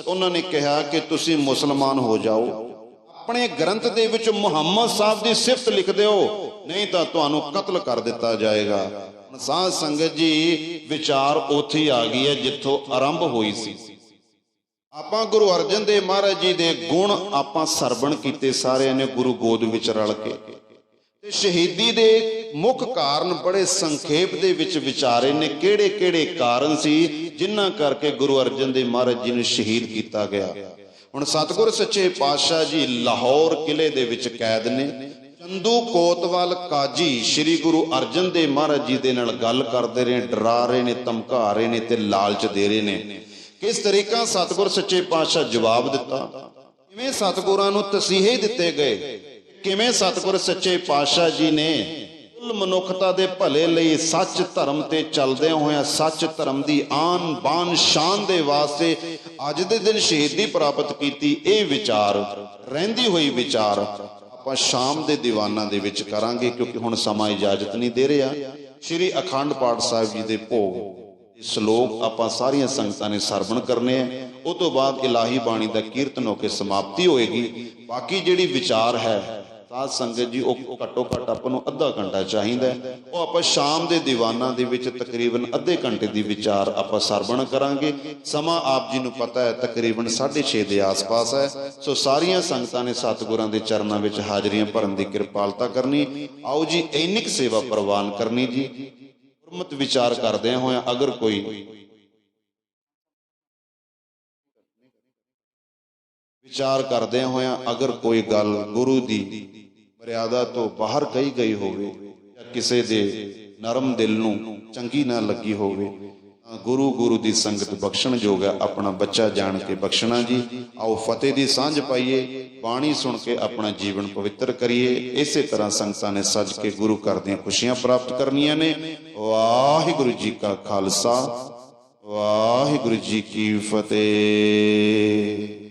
S1: ਉਹਨਾਂ ਨੇ ਕਿਹਾ ਕਿ ਤੁਸੀਂ ਮੁਸਲਮਾਨ ਹੋ ਜਾਓ, ਆਪਣੇ ਗ੍ਰੰਥ ਦੇ ਵਿੱਚ ਮੁਹੰਮਦ ਸਾਹਿਬ ਦੀ ਸਿਫਤ ਲਿਖ ਦਿਓ, ਨਹੀਂ ਤਾਂ ਤੁਹਾਨੂੰ ਕਤਲ ਕਰ ਦਿੱਤਾ ਜਾਏਗਾ। ਹੁਣ ਸਾਧ ਸੰਗਤ ਜੀ ਵਿਚਾਰ ਉੱਥੇ ਆ ਗਈ ਹੈ ਜਿੱਥੋਂ ਆਰੰਭ ਹੋਈ ਸੀ। ਆਪਾਂ ਗੁਰੂ ਅਰਜਨ ਦੇਵ ਮਹਾਰਾਜ ਜੀ ਦੇ ਗੁਣ ਆਪਾਂ ਸਰਵਣ ਕੀਤੇ ਸਾਰਿਆਂ ਨੇ ਗੁਰੂ ਗੋਦ ਵਿੱਚ ਰਲ ਕੇ, ਤੇ ਸ਼ਹੀਦੀ ਦੇ ਮੁੱਖ ਕਾਰਨ ਬੜੇ ਸੰਖੇਪ ਦੇ ਵਿੱਚ ਵਿਚਾਰੇ ਨੇ। ਕਿਹੜੇ ਕਿਹੜੇ ਕਾਰਨ ਸੀ ਜਿਨ੍ਹਾਂ ਕਰਕੇ ਗੁਰੂ ਅਰਜਨ ਦੇਵ ਮਹਾਰਾਜ ਜੀ ਨੂੰ ਸ਼ਹੀਦ ਕੀਤਾ ਗਿਆ। ਹੁਣ ਸਤਿਗੁਰ ਸੱਚੇ ਪਾਤਸ਼ਾਹ ਜੀ ਲਾਹੌਰ ਕਿਲੇ ਦੇ ਵਿੱਚ ਕੈਦ ਨੇ। ਚੰਦੂ ਕੋਤਵਾਲ ਕਾਜੀ ਸ੍ਰੀ ਗੁਰੂ ਅਰਜਨ ਦੇਵ ਮਹਾਰਾਜ ਜੀ ਦੇ ਨਾਲ ਗੱਲ ਕਰਦੇ ਰਹੇ, ਡਰਾ ਰਹੇ ਨੇ, ਧਮਕਾ ਰਹੇ ਨੇ ਤੇ ਲਾਲਚ ਦੇ ਰਹੇ ਨੇ। ਕਿਸ ਤਰੀਕਾ ਸਤਿਗੁਰ ਸੱਚੇ ਪਾਤਸ਼ਾਹ ਜਵਾਬ ਦਿੱਤਾ, ਕਿਵੇਂ ਸਤਿਗੁਰਾਂ ਨੂੰ ਤਸੀਹੇ ਦਿੱਤੇ ਗਏ, ਕਿਵੇਂ ਸਤਿਗੁਰ ਸੱਚੇ ਪਾਤਸ਼ਾਹ ਜੀ ਨੇ ਕੁੱਲ ਮਨੁੱਖਤਾ ਦੇ ਭਲੇ ਲਈ ਸੱਚ ਧਰਮ ਤੇ ਚੱਲਦਿਆਂ ਹੋਇਆਂ ਸੱਚ ਧਰਮ ਦੀ ਆਨ ਬਾਨ ਸ਼ਾਨ ਦੇ ਵਾਸਤੇ ਅੱਜ ਦੇ ਦਿਨ ਸ਼ਹੀਦੀ ਪ੍ਰਾਪਤ ਕੀਤੀ। ਇਹ ਵਿਚਾਰ ਰਹਿੰਦੀ ਹੋਈ ਵਿਚਾਰ ਆਪਾਂ ਸ਼ਾਮ ਦੇ ਦੀਵਾਨਾਂ ਦੇ ਵਿੱਚ ਕਰਾਂਗੇ, ਕਿਉਂਕਿ ਹੁਣ ਸਮਾਂ ਇਜਾਜ਼ਤ ਨਹੀਂ ਦੇ ਰਿਹਾ। ਸ਼੍ਰੀ ਅਖੰਡ ਪਾਠ ਸਾਹਿਬ ਜੀ ਦੇ ਭੋਗ ਸ਼ਲੋਕ ਆਪਾਂ ਸਾਰੀਆਂ ਸੰਗਤਾਂ ਨੇ ਸਰਵਣ ਕਰਨੇ ਆ। ਉਹ ਤੋਂ ਬਾਅਦ ਇਲਾਹੀ ਬਾਣੀ ਦਾ ਕੀਰਤਨ ਹੋ ਕੇ ਸਮਾਪਤੀ ਹੋਏਗੀ। ਬਾਕੀ ਜਿਹੜੀ ਵਿਚਾਰ ਹੈ ਸਾਧ ਸੰਗਤ ਜੀ ਉਹ ਘੱਟੋ ਘੱਟ ਆਪਾਂ ਨੂੰ ਅੱਧਾ ਘੰਟਾ ਚਾਹੀਦਾ, ਉਹ ਆਪਾਂ ਸ਼ਾਮ ਦੇ ਦੀਵਾਨਾਂ ਦੇ ਵਿੱਚ ਤਕਰੀਬਨ ਅੱਧੇ ਘੰਟੇ ਦੀ ਵਿਚਾਰ ਆਪਾਂ ਸਰਵਣ ਕਰਾਂਗੇ। ਸਮਾਂ ਆਪ ਜੀ ਨੂੰ ਪਤਾ ਹੈ ਤਕਰੀਬਨ 6:30 ਦੇ ਆਸ-ਪਾਸ ਹੈ। ਸੋ ਸਾਰੀਆਂ ਸੰਗਤਾਂ ਨੇ ਸਤਿਗੁਰਾਂ ਦੇ ਚਰਨਾਂ ਵਿੱਚ ਹਾਜ਼ਰੀਆਂ ਭਰਨ ਦੀ ਕਿਰਪਾਲਤਾ ਕਰਨੀ। ਆਓ ਜੀ ਇੰਨੀ ਕੁ ਸੇਵਾ ਪ੍ਰਵਾਨ ਕਰਨੀ ਜੀ। ਗੁਰਮਤਿ ਵਿਚਾਰ ਕਰਦਿਆਂ ਹੋਇਆਂ ਅਗਰ ਕੋਈ ਵਿਚਾਰ ਕਰਦਿਆਂ ਹੋਇਆਂ ਅਗਰ ਕੋਈ ਗੱਲ ਗੁਰੂ ਦੀ ਮਰਿਆਦਾ ਤੋਂ ਬਾਹਰ ਕਹੀ ਗਈ ਹੋਵੇ ਜਾਂ ਕਿਸੇ ਦੇ ਨਰਮ ਦਿਲ ਨੂੰ ਚੰਗੀ ਨਾ ਲੱਗੀ ਹੋਵੇ, ਗੁਰੂ ਦੀ ਸੰਗਤ ਬਖਸ਼ਣ ਯੋਗ ਹੈ। ਆਪਣਾ ਬੱਚਾ ਜਾਣ ਕੇ ਬਖਸ਼ਣਾ ਜੀ। ਆਓ ਫਤਿਹ ਦੀ ਸਾਂਝ ਪਾਈਏ, ਬਾਣੀ ਸੁਣ ਕੇ ਆਪਣਾ ਜੀਵਨ ਪਵਿੱਤਰ ਕਰੀਏ। ਇਸੇ ਤਰ੍ਹਾਂ ਸੰਗਤਾਂ ਨੇ ਸੱਜ ਕੇ ਗੁਰੂ ਘਰ ਦੀਆਂ ਖੁਸ਼ੀਆਂ ਪ੍ਰਾਪਤ ਕਰਨੀਆਂ ਨੇ। ਵਾਹਿਗੁਰੂ ਜੀ ਕਾ ਖਾਲਸਾ, ਵਾਹਿਗੁਰੂ ਜੀ ਕੀ ਫਤਿਹ।